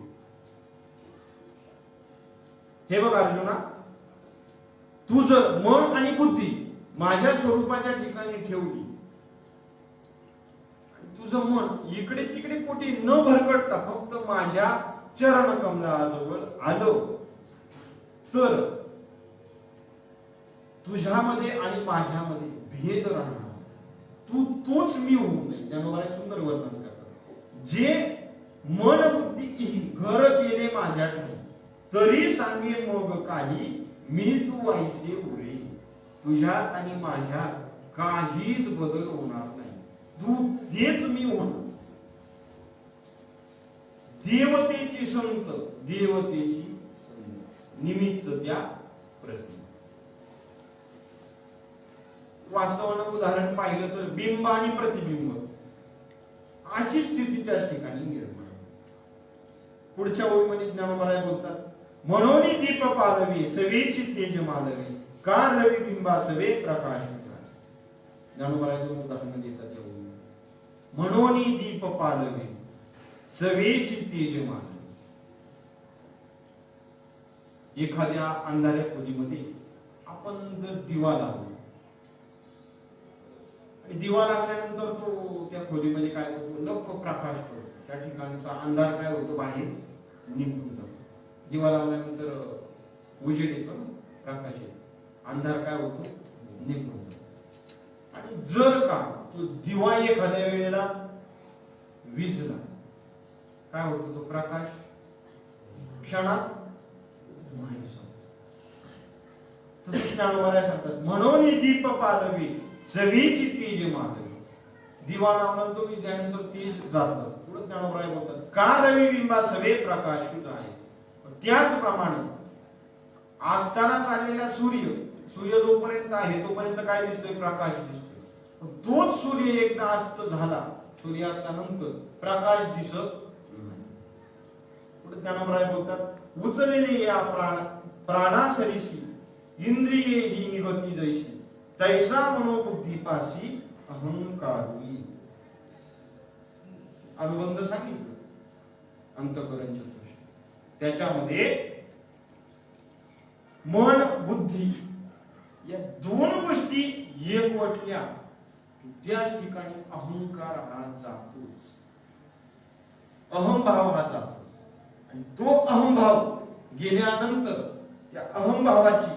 हे बघ अर्जुना, तू जर मन आणि बुद्धी माझ्या स्वरूपाच्या ठिकाणी ठेवली, तुझं मन इकडे तिकडे कोठे न भरकटता फक्त माझ्या चरण कमलाजवळ आलं तर तुझ्यामध्ये आणि माझ्यामध्ये भेद राहणार. तोच मी होऊ नये. ज्ञानोबा सुंदर वर्णन करतात. जे मन बुद्धी घर केले माझ्या ठाई तरी सांगे मग काही मी तू ऐसे उरे. तुझ्यात आणि माझ्यात काहीच बदल होणार नाही. तू तेच मी होणार. देवतेची संत, देवतेची संत निमित्त त्या प्रश्न. वास्तवानं उदाहरण पाहिलं तर बिंब आणि प्रतिबिंब अशी स्थिती त्याच ठिकाणी निर्माण. पुढच्या ओळीमध्ये ज्ञानोबा बोलतात म्हणून दीप पालवी सवेची तेज मालवी का रवी बिंबा सवे प्रकाश. ज्ञानोबा दोन उदाहरण देतात. म्हणून दीप पालवे सवेची तेज मालवी. एखाद्या अंधाऱ्या खोलीमध्ये आपण जर दिवा लावला आणि दिवा लागल्यानंतर तो त्या खोलीमध्ये काय होतो, लख प्रकाश पडतो. त्या ठिकाणचा अंधार काय होतो, बाहेर निघून जातो. दिवा लावल्यानंतर उजेड येतो, प्रकाश येतो, अंधार काय होतो, निघून जातो. आणि जर का तो दिवा एखाद्या वेळेला विझला काय होतो, तो प्रकाश क्षणात नाहीसा. तसंच ज्ञानोबा सांगतात म्हणून दीप पालवी सवेची तेज मालवी. दिवा लावला तो विद्यानंतर तेज जातं. पुढे ज्ञानोबा बोलतात का रवी बिंबा सवे प्रकाशित आहे. त्याचप्रमाणे आस्ताना चाललेला सूर्य जोपर्यंत आहे तोपर्यंत काय दिसतोय, प्रकाश दिसतोय. तोच सूर्य एकदा अस्त झाला, सूर्यास्तानंतर प्रकाश दिसत नाही. पुढे ज्ञानोबा बोलतात उचललेले या प्राणासरीशी इंद्रिये ही निगती जैशी तैसा मनोबुद्धीपाशी अहंकार. अनुबंध सांगितलं. अंतःकरण चतुष्टय. त्याच्यामध्ये मन बुद्धी या दोन गोष्टी एकवटल्या त्याच ठिकाणी अहंकार हा जातोच, अहंभाव हा जातो. आणि तो अहंभाव गेल्यानंतर त्या अहंभावाची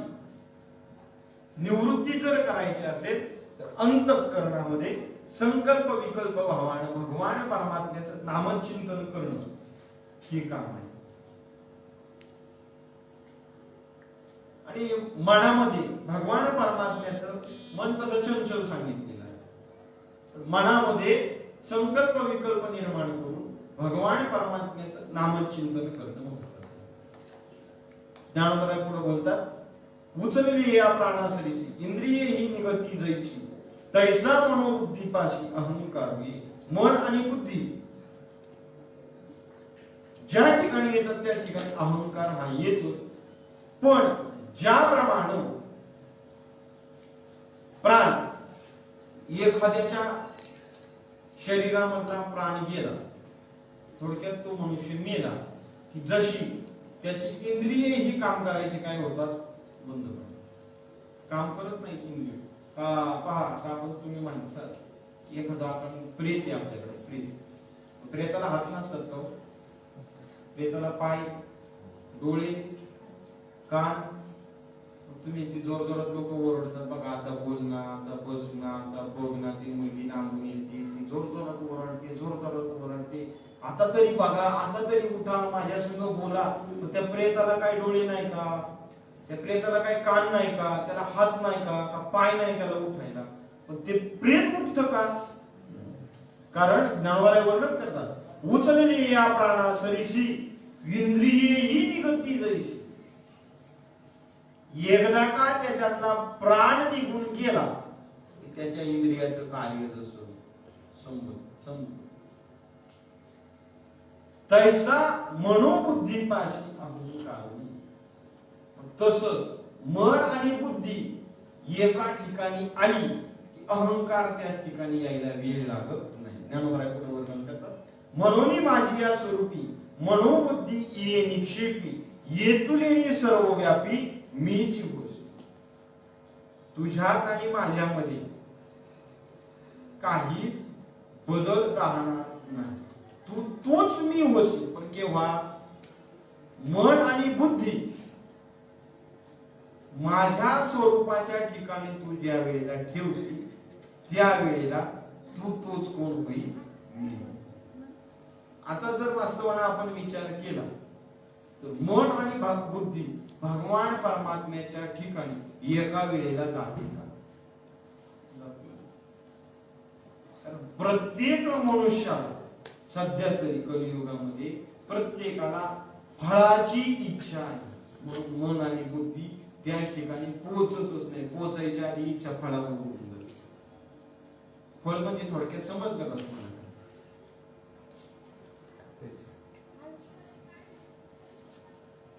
निवृत्ती जर करायची असेल तर अंतःकरणामध्ये संकल्प विकल्प भावानं भगवान परमात्म्याचं नामचिंतन करणं हे काम आहे. आणि मनामध्ये भगवान परमात्म्याचं मन तसं चंचल सांगितलेलं आहे. मनामध्ये संकल्प विकल्प निर्माण करून भगवान परमात्म्याचं नामचिंतन करणं महत्वाचं. ज्ञानोबा पुढे बोलतात, उचलली या प्राणासरीची इंद्रिये ही निगती जैची तैसा मनोबुद्धीपाशी अहंकार मन आणि बुद्धी ज्या ठिकाणी येतात त्या ठिकाणी अहंकार हा येतोच. पण ज्याप्रमाणे प्राण एखाद्याच्या शरीरामधला प्राण गेला, थोडक्यात तो मनुष्य मेला की जशी त्याची इंद्रिये ही काम करायचे काय होतात, बंद होतात, काम करत नाही इंद्रिय. पहा का आपण तुम्ही म्हणता एखादा आपण प्रेत आहे आपल्याकडे, प्रेताला हात नसतात का, प्रेताला पाय डोळे कान, तुम्ही ती जोर जोरात लोक ओरडतात बघा, आता बोलणार आता बसणार आता बघणार, ती मुलगी लांबून येते ती जोर जोरात ओरडते जोर जोरात ओरडते, आता तरी बघा आता तरी उठा माझ्या संग बोला. त्या प्रेताला काय डोळे नाही का, त्या प्रेताला काय कान नाही का, त्याला हात नाही का पाय नाही त्याला उठायला, पण ते प्रेत उठतं का, कारण ज्ञानवाला वर्णन करतात, उचलली या प्राणा सरीशी इंद्रिये ही निगती जैशी. एकदा का त्याच्यातला प्राण निघून गेला त्याच्या इंद्रियाचं कार्य जसं समजत तैसा मनोबुद्धीपाशी अहंकार. तस मन आणि बुद्धी एका ठिकाणी आली की अहंकार त्याच ठिकाणी यायला वेळ लागत नाही. ज्ञानोबा पुढे वर्णन करतात, मनोनी माझी या स्वरूपी मनोबुद्धी ये निक्षेपी येतुलेली सर्वव्यापी मीची होस. तुझ्यात आणि माझ्यामध्ये काहीच बदल राहणार नाही, तू तोच मी होशील. पण केव्हा, मन आणि बुद्धी माझ्या स्वरूपाच्या ठिकाणी तू ज्या वेळेला ठेवशील त्या वेळेला तू तोच कोण होईल, मी. आता जर वास्तवाने आपण विचार केला तर मन आणि बुद्धी भगवान परमात्म्याच्या ठिकाणी एका वेळेला जाते का? प्रत्येक मनुष्याला सध्या तरी कलियुगामध्ये प्रत्येकाला फळाची इच्छा आहे, म्हणून मन आणि बुद्धी त्याच ठिकाणी पोहोचतच नाही. पोहोचायच्या आधी इच्छा फळावर होऊन जाते. फळ म्हणजे थोडक्यात समजलं का तुम्हाला?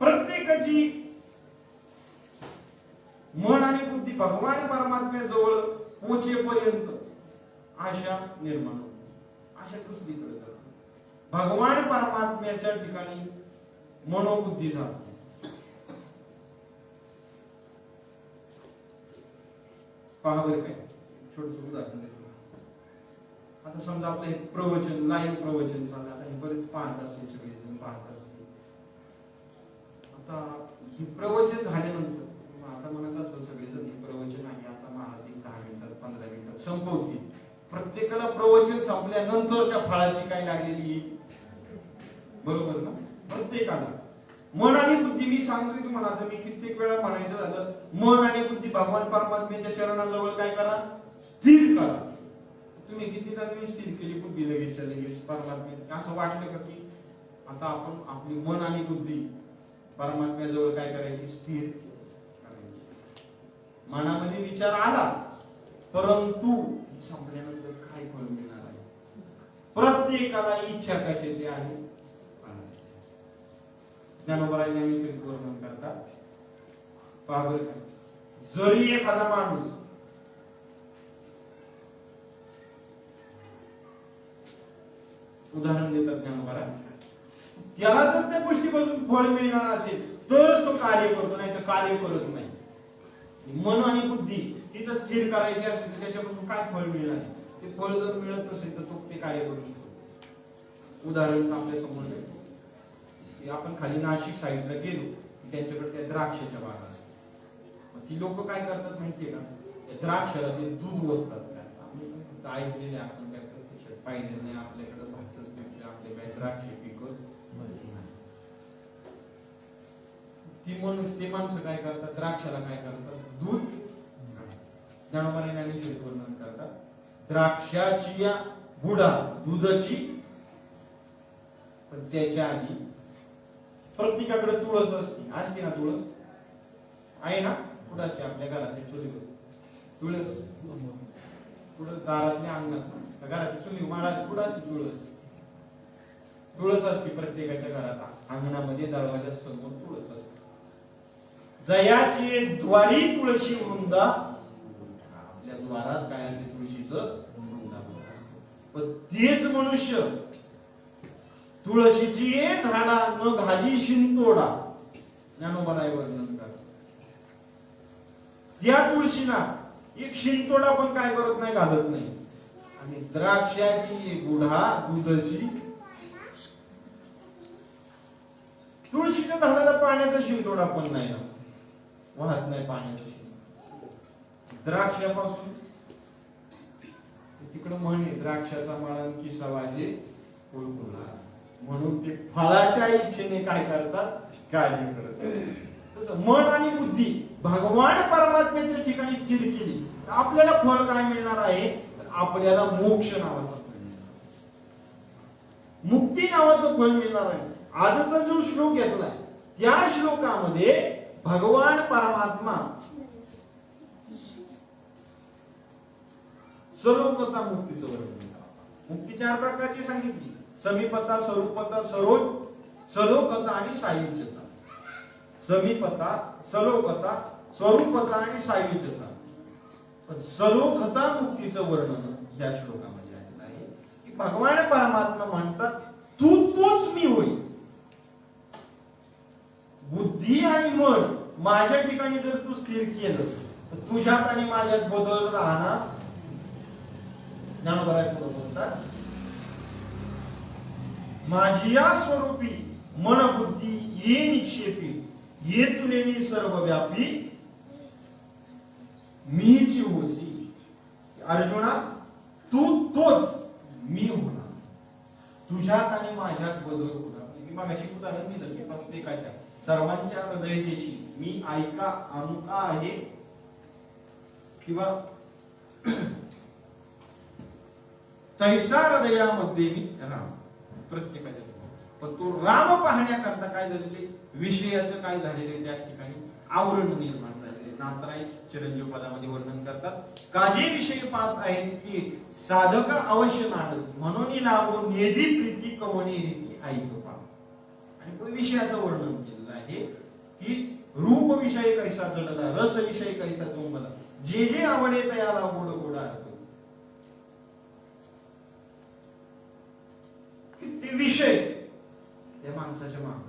प्रत्येकाची मन आणि बुद्धी भगवान परमात्म्याजवळ पोहोचेपर्यंत आशा निर्माण होते. आशा कसली करतात, भगवान परमात्म्याच्या ठिकाणी मनोबुद्धी जाते. पहा बरं काय छोटं उदाहरण देतो. आता समजा आपलं हे प्रवचन लाईव्ह प्रवचन चाललं, आता हे बरेच पाहत असते, सगळेजण पाहत असते. आता ही प्रवचन झाल्यानंतर आता म्हणत असं सगळेजण हे प्रवचन आहे आता महाराज 10 मिनिटात 15 मिनिटात संपवतील. प्रत्येकाला प्रवचन संपल्यानंतरच्या फळाची काय लागलेली, बरोबर ना? प्रत्येकाला मन आणि बुद्धी, मी सांगतोय तुम्हाला, आता मी कित्येक वेळा म्हणायचं झालं, मन आणि बुद्धी भगवान परमात्म्याच्या चरणाजवळ काय करा, स्थिर करा. तुम्ही किती जणांनी स्थिर केली बुद्धी लगेचच्या लगेच परमात्म्या? असं वाटलं का की आता आपण आपली मन आणि बुद्धी परमात्म्याजवळ काय करायची, स्थिर करायची. मनामध्ये विचार आला परंतु संपल्यानंतर काय फळ मिळणार आहे? प्रत्येकाला इच्छा कशाची आहे, ज्ञानोबा ज्ञानेश्वरीत वर्णन करतात. पहा बरं का, जरी एखादा माणूस उदाहरण देतात ज्ञानोबा, त्याला जर त्या गोष्टीपासून फळ मिळणार असेल तरच तो कार्य करतो, नाही तर कार्य करत नाही. मन आणि बुद्धी तिथं स्थिर करायची असेल तर त्याच्यापासून काय फळ मिळणार? ते फळ जर मिळत नसेल तर तो ते कार्य करू शकतो. उदाहरण आपल्या समोर येतं की आपण खाली नाशिक साईडला गेलो, त्यांच्याकडे त्या द्राक्षाच्या बागा असतात. ती लोक काय करतात माहितीये का, त्या द्राक्षाला ते दूध ओततात. ऐकलेले आपण काय प्रत्यक्षात पाहिजे नाही, आपल्याकडे भातच पिकते, आपले काय द्राक्ष पिकत नाही. ती माणसं काय करतात, द्राक्षाला काय करतात, दूध ज्ञानोबाने वर्णन करतात. द्राक्षाची या गुडा दुधाची, पण त्याच्या आधी प्रत्येकाकडे तुळस असते ना, तुळस आहे ना, कुठं असते आपल्या घराच्या चुलीवर तुळस, कुठं दारातल्या अंगणात, घराच्या चुली महाराज कुठं असते तुळस असते प्रत्येकाच्या घरात, अंगणामध्ये दरवाजा समोर तुळस असते. जयाची द्वारी तुळशी वृंदा, आपल्या द्वारात काय असते, तुळशीचं वृंदावन असतं. पण तेच मनुष्य तुळशीची झाडा न घाली शिंतोडा, ज्ञानोबाला वर्णन करतात. त्या तुळशीला एक शिंतोडा पण काय करत नाही, घालत नाही. आणि द्राक्षाची गुढा दुधाची, तुळशीच्या झाडाला पाण्याचा शिंतोडा पण नाही, वाहत नाही पाण्याचा शिंतोडा. द्राक्षापासून तिकडं म्हणे, द्राक्षाचा मळा किसा वाजे कुळकुळा, म्हणून ते फळाच्या इच्छेने काय करतात, कार्य करतात. तसं मन आणि बुद्धी भगवान परमात्म्याच्या ठिकाणी स्थिर केली तर आपल्याला फळ काय मिळणार आहे, तर आपल्याला मोक्ष नावाचं फळ मिळणार, मुक्ती नावाचं फळ मिळणार आहे. आजचा जो श्लोक घेतलाय त्या श्लोकामध्ये भगवान परमात्मा सर्वकथा मुक्तीचं वर्णन, मुक्ती 4 प्रकारची सांगितली, समीपता, स्वरूपता, सलोकता आणि सायुज्यता. समीपता, सलोकता, स्वरूपता आणि सायुज्यता. पण सलोकता मुक्तीचं वर्णन या श्लोकामध्ये आलेलं आहे की भगवान परमात्मा म्हणतात तूच मी होईल. बुद्धी आणि मन माझ्या ठिकाणी जर तू स्थिर केलं तर तुझ्यात आणि माझ्यात बदल राहणार. ज्ञानोबा बोलतात, माझी या स्वरूपी मन बुद्धी ये निक्षेपी, ये तुले मी सर्वव्यापी, मीच होसी. अर्जुना तू तोच मी होणार, तुझ्यात आणि माझ्यात बदल होणार. मग अशी उदाहरण दिलं की प्रत्येकाच्या सर्वांच्या हृदयदेशी मी ऐका अमुका आहे किंवा तैसा हृदयामध्ये मी राम, प्रत्येकाच्या. पण तो राम पाहण्याकरता काय झालेले, विषयाचं काय झालेले त्या ठिकाणी आवरण निर्माण झालेले. नाथराय चिरंजीव पदामध्ये वर्णन करतात, काजे विषय 5 आहेत की साधक अवश्य नाडत, म्हणून लावो नेदी प्रीती कवणी रीती ऐक पा. आणि पुढे विषयाचं वर्णन केलेलं आहे की रूप विषय कैसा जडला, रस विषय कैसा तुंबला, जे जे आवडे तयाला गोड गोड अर्थ. ते विषय त्या माणसाच्या माग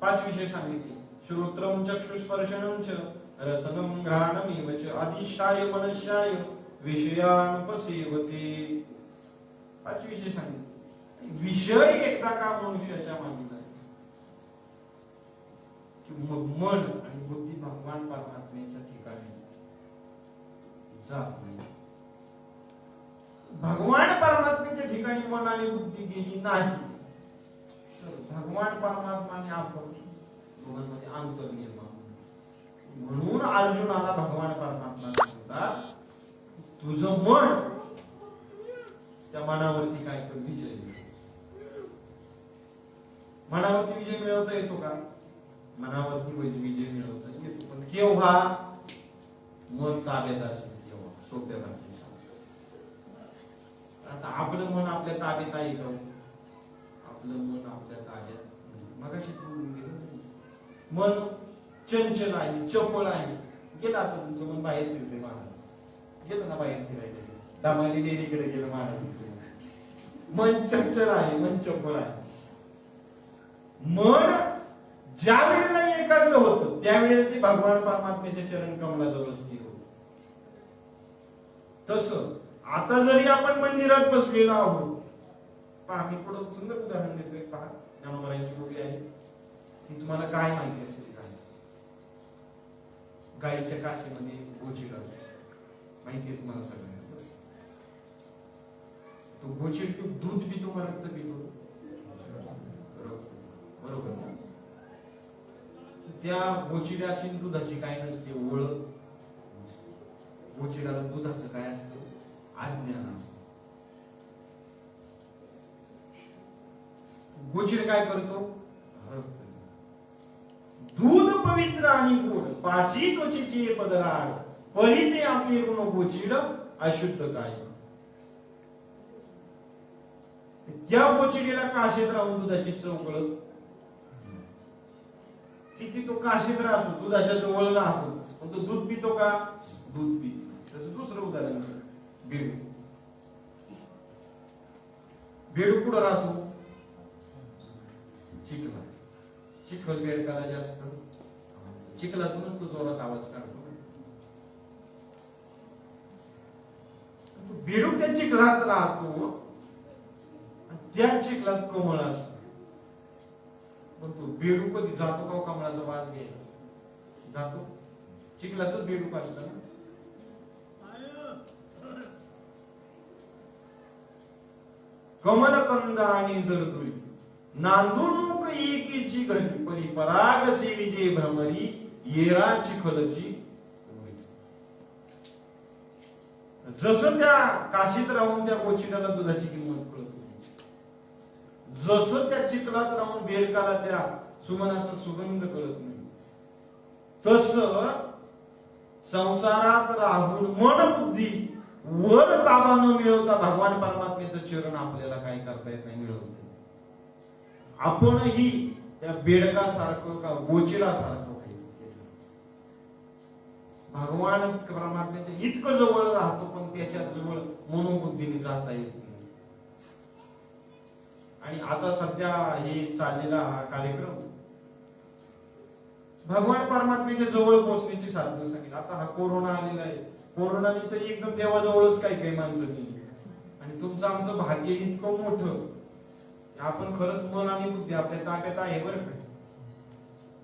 5 विषय सांगितले, श्रोत्रम चक्षुस्पर्शनम च रसनम घ्राणमेव च अधिष्ठाय मनश्याय विषयानुपसेवते. 5 विषय सांगितले. विषय एकदा का मनुष्याच्या मागे जाईल, मन आणि बुद्धी भगवान परमात्म्याच्या ठिकाणी जात नाही. भगवान परमात्म्याच्या ठिकाणी मन आणि बुद्धी गेली नाही तर भगवान परमात्माने आपण दोघांमध्ये अंतर निर्माण. म्हणून अर्जुनाला भगवान परमात्मा सांगतात, तुझं मन त्या मनावरती काय कर, विजय. मनावरती विजय मिळवता येतो का? मनावरती विजय मिळवता येतो, पण केव्हा मन ताब्यात असेल तेव्हा. सोप्या भाषेत आता आपलं मन आपल्या ताब्यात आहे का? आपलं मन आपल्या ताब्यात मगाशी मन चंचल आहे, चपळ आहे. गेलं आता तुमचं मन बाहेर फिरते महाराज, गेलं ना बाहेर फिरायला, दामाली डेरीकडे गेलं महाराज. मन चंचल आहे, मन चपळ आहे. मन ज्या वेळेला एकाग्र होतं त्यावेळेला ते भगवान परमात्म्याच्या चरण कमलाजवळ स्थिर होत. तसं आता जरी आपण मंदिरात बसलेलो आहोत, पहा मी पुढे सुंदर उदाहरण देतोय. पहा ज्ञानोबारायांची गोळी आहे ती तुम्हाला काय माहिती असेल. काय गाईच्या काशीमध्ये गोचिड असतो माहिती आहे तुम्हाला सगळ्यांना. तो गोचिड तो दूध पितो का रक्त पितो? बरोबर. त्या गोचिडाची दुधाची काय नसते ओळख. गोचिडाला दुधाचं काय असतं? अज्ञान असतं. गोचिड काय करतो? दूध पवित्र आणि गोड पाशी त्वचेचे पदराड परिते आपले गुण गोचिड अशुद्ध काय. त्या गोचिडीला काशीत राहून दुधाची चव कळत. किती तो काशीत राहतो दुधाच्या जवळ राहतो पण तो दूध पितो का? दूध पितो. तसं दुसरं उदाहरण बेडू. बेडू कुठं राहतो? चिखला. चिखल बेडकाला जास्त चिखलातूनच तो जोरात आवाज काढतो. बेडूक त्या चिखलात राहतो, त्या चिखलात कमळ असतो. पण तो बेडूक कधी जातो का कमळाचा वास घ्यायला? जातो. चिखलातच बेडूक असतं ना. कमल कंद आणि दरदुरी नांदून एकीची घरी परी पराग सेविजे भ्रमरी येरा चिखलची. जसं त्या काशीत राहून त्या गोचिडाला दुधाची किंमत कळत होती, जसं त्या चिखलात राहून बेडकाला त्या सुमनाचा सुगंध कळत नाही, तसं संसारात राहून मन बुद्धी वर ताबा न मिळवता भगवान परमात्म्याचं चरण आपल्याला काय करता येत नाही, मिळवत. आपणही त्या बेडकासारखं का गोचिडासारखं भगवान परमात्म्याच्या इतकं जवळ राहतो पण त्याच्या जवळ मनोबुद्धीने जाता येत नाही. आणि आता सध्या हे चाललेला हा कार्यक्रम भगवान परमात्म्याच्या जवळ पोहोचण्याची साधनं सांगितलं. आता हा कोरोना आलेला आहे, कोरोनाने तर एकदम देवाजवळच काही माणसं गेली. आणि तुमचं आमचं भाग्य इतकं मोठं, आपण खरंच मन आणि बुद्धी आपल्या ताब्यात आहे. बरं का,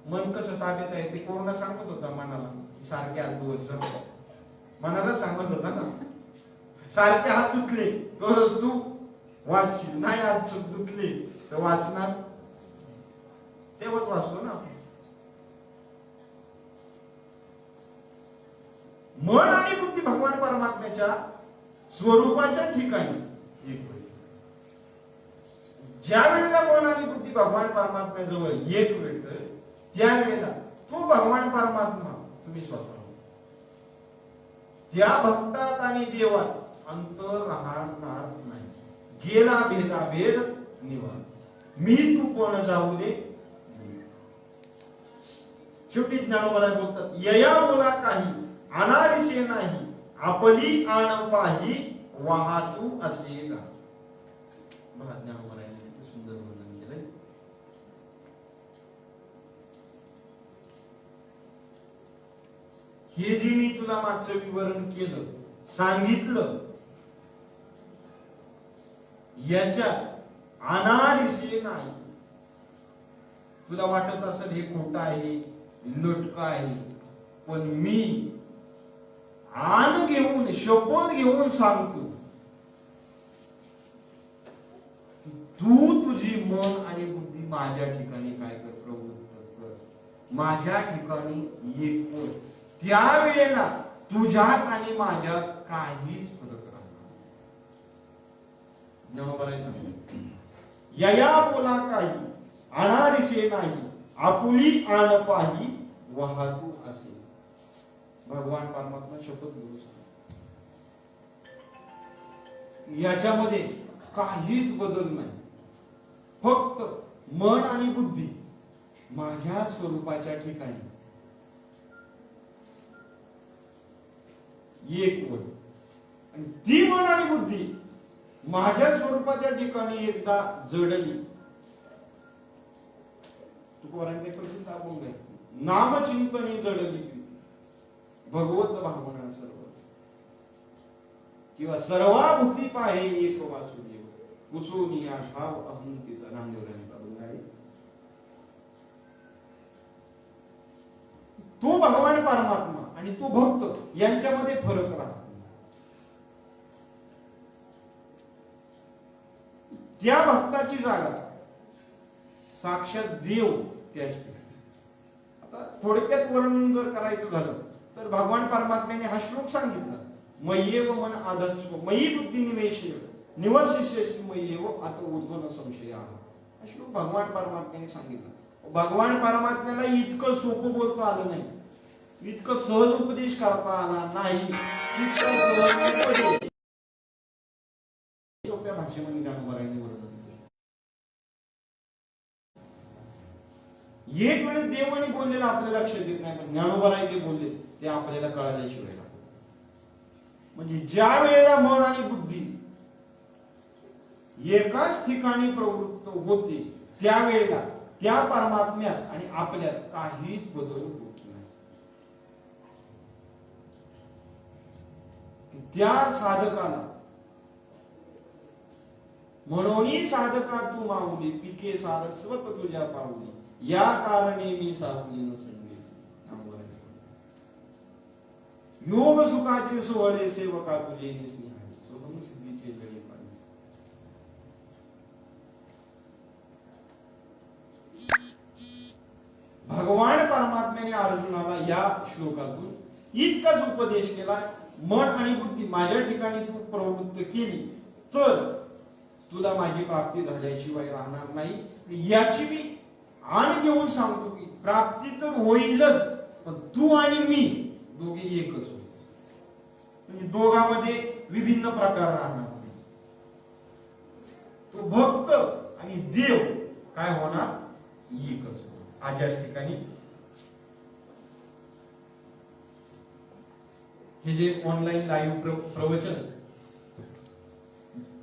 मन कसं ताब्यात आहे ते कोरोना सांगत होता मनाला. सारखे हात धुवत मनाला सांगत होता ना, सारखे हात धुतले तरच तू वाचशील, नाही हात धुतले तर वाचणार. तेव्हाच वाचलो ना आपण. मन आणि बुद्धी भगवान परमात्म्याच्या स्वरूपाच्या ठिकाणी एक होईल. ज्या वेळेला मन आणि बुद्धी भगवान परमात्म्याजवळ एक वेळ त्यावेळेला तो भगवान परमात्मा तुम्ही स्वतः त्या भक्तात आणि देवात अंतर राहणार नाही. गेला भेदा भेद निवार मी तू कोण जाऊ दे. शेवटी ज्ञानोबा बोलतात यया मुला काही अनारिसे नाही आपली आण पाही वाहाचू असेल. बघा ज्ञानोबा सुंदर वर्णन केलंय. हे जे मी तुला मागचं विवरण केलं सांगितलं याच्यात अनारिसे नाही. तुला वाटत असेल हे खोटं आहे, लटकं आहे, पण मी आण घेऊन शपथ घेऊन सांगतो, तू तुझी मन आणि बुद्धी माझ्या ठिकाणी काय कर, प्रवृत्त कर, माझ्या ठिकाणी एक कर. त्यावेळेला तुझ्यात आणि माझ्यात काहीच फरक राहणार. ज्ञानोबाला सांगतो यया बोला काही अनारिसे नाही आपुली आण पाही वाहतू असे. भगवान परमात्मा शपथ घेऊ शकतो, याच्यामध्ये काहीच बदल नाही. फक्त मन आणि बुद्धी माझ्या स्वरूपाच्या ठिकाणी एक वर, आणि ती मन आणि बुद्धी माझ्या स्वरूपाच्या ठिकाणी एकदा जडली पोरांचे प्रसिद्ध अभंग आहे. नामचिंतनी जडलिपी भगवत भावना सर्व, किंवा सर्वाभूती पाहे एक वासुदेव, कुसोनी आठाव अहंतीचा नांदेवऱ्यांचा अभंग आहे. तो भगवान परमात्मा आणि तो भक्त यांच्यामध्ये फरक राहतो. त्या भक्ताची जागा साक्षात देव त्याच ठिकाणी. आता थोडक्यात वर्णन जर करायचं झालं तर भगवान परमात्म्याने हा श्लोक सांगितला, मय्येव मन आदत्स्व मयी बुद्धी निवेशेव निवसिष्यसि मय्येव आता उद्भवन संशय हा श्लोक भगवान परमात्म्याने सांगितला. भगवान परमात्म्याला इतकं सोपं बोलता आलं नाही, इतकं सहज उपदेश करता आला नाही, इतकं सहज उपदेश सोप्या भाषेमध्ये ज्ञानोबारायांनी वर्णन केलं. एक वेळेस देवाने बोललेलं आपल्याला लक्षात येत नाही, पण ज्ञानोबाराय जे बोलले ते आपल्याला कळाल्याशिवाय. म्हणजे ज्या वेळेला मन आणि बुद्धी एकाच ठिकाणी प्रवृत्त होते त्यावेळेला त्या परमात्म्यात आणि आपल्यात काहीच बदल होत नाही. त्या साधकाला म्हणून साधका तू माऊली पिके सारस्वत तुझ्या पाऊली, या कारणे मी सावली नसंगे. योग सुखाचे सोहळे सेवका तुझे निस्निहाळे, सोहम सिद्धीचे जळे पाणी. भगवान परमात्म्याने अर्जुनाला या श्लोकातून इतकाच उपदेश केला, मन आणि बुद्धी माझ्या ठिकाणी तू प्रवृत्त केली तर तुला माझी प्राप्ती झाल्याशिवाय राहणार नाही. याची मी आण घेऊन सांगतो की प्राप्ती तर होईलच, पण तू आणि मी दोघे एकच होतो. म्हणजे दोघांमध्ये विभिन्न प्रकार राहणार नाही. तो भक्त आणि देव काय होणार, एकच. आजच्या ठिकाणी हे जे ऑनलाईन लाईव्ह प्रवचन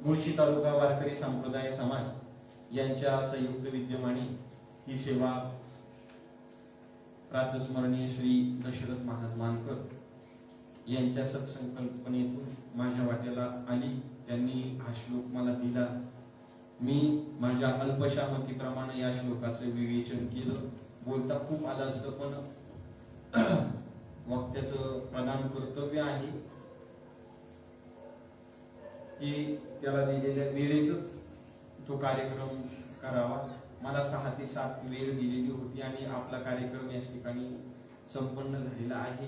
मुळशी तालुका वारकरी संप्रदाय समाज यांच्या संयुक्त विद्यमाने ही सेवा प्रातस्मरणीय श्री दशरथ महाराज मानकर यांच्या सत्संकल्पनेतून माझ्या वाट्याला आली. त्यांनी हा श्लोक मला दिला. मी माझ्या अल्पशा मतीप्रमाणे या श्लोकाचं विवेचन केलं. बोलता खूप आलं असतं, पण वक्त्याचं प्रधान कर्तव्य आहे की त्याला दिलेल्या वेळेतच तो कार्यक्रम करावा. मला 6 ते 7 वेळ दिलेली होती आणि आपला कार्यक्रम या ठिकाणी संपन्न झालेला आहे.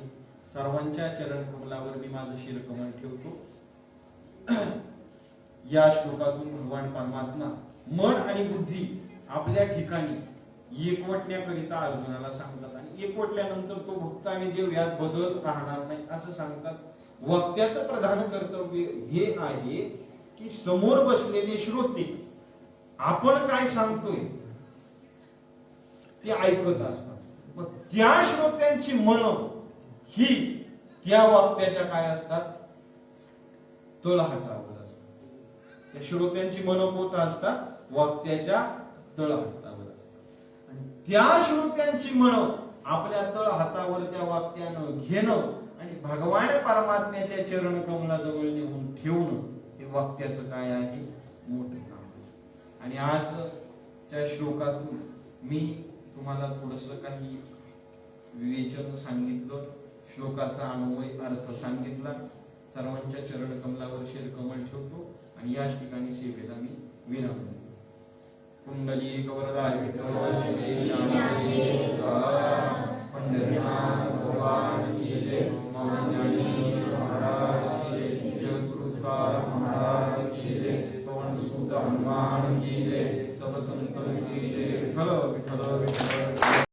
सर्वांच्या चरण कमलावर मी माझं शिरकमल ठेवतो. या श्लोकातून भगवान परमात्मा मन आणि बुद्धी आपल्या ठिकाणी एकवटण्याकरिता अर्जुनाला सांगतात आणि एकवटल्यानंतर तो भक्त आणि देव यात बदल राहणार नाही असं सांगतात. वक्त्याचं प्रधान कर्तव्य हे आहे की समोर बसलेले श्रोते आपण काय सांगतोय ते ऐकत असतात, मग त्या श्रोत्यांची मन ही त्या वक्त्याच्या काय असतात, तळहातावर असतात. त्या श्रोत्यांची मन कोणतं असतात, वक्त्याच्या तळहातावर असतात. आणि त्या श्रोत्यांची मन आपल्या तळहातावर त्या वक्त्यानं घेणं आणि भगवान परमात्म्याच्या चरण कमलाजवळ नेऊन ठेवणं हे वक्त्याचं काय आहे, मोठं काम. आणि आजच्या श्लोकातून मी तुम्हाला थोडस काही विवेचन सांगितलं, श्लोकाचा अन्वय अर्थ सांगितला. सर्वांच्या चरण कमलावर शिरकमल ठेवतो आणि याच ठिकाणी सेवेला मी विराम देतो. कुंडली गौरराय पंढरीनाथ भगवान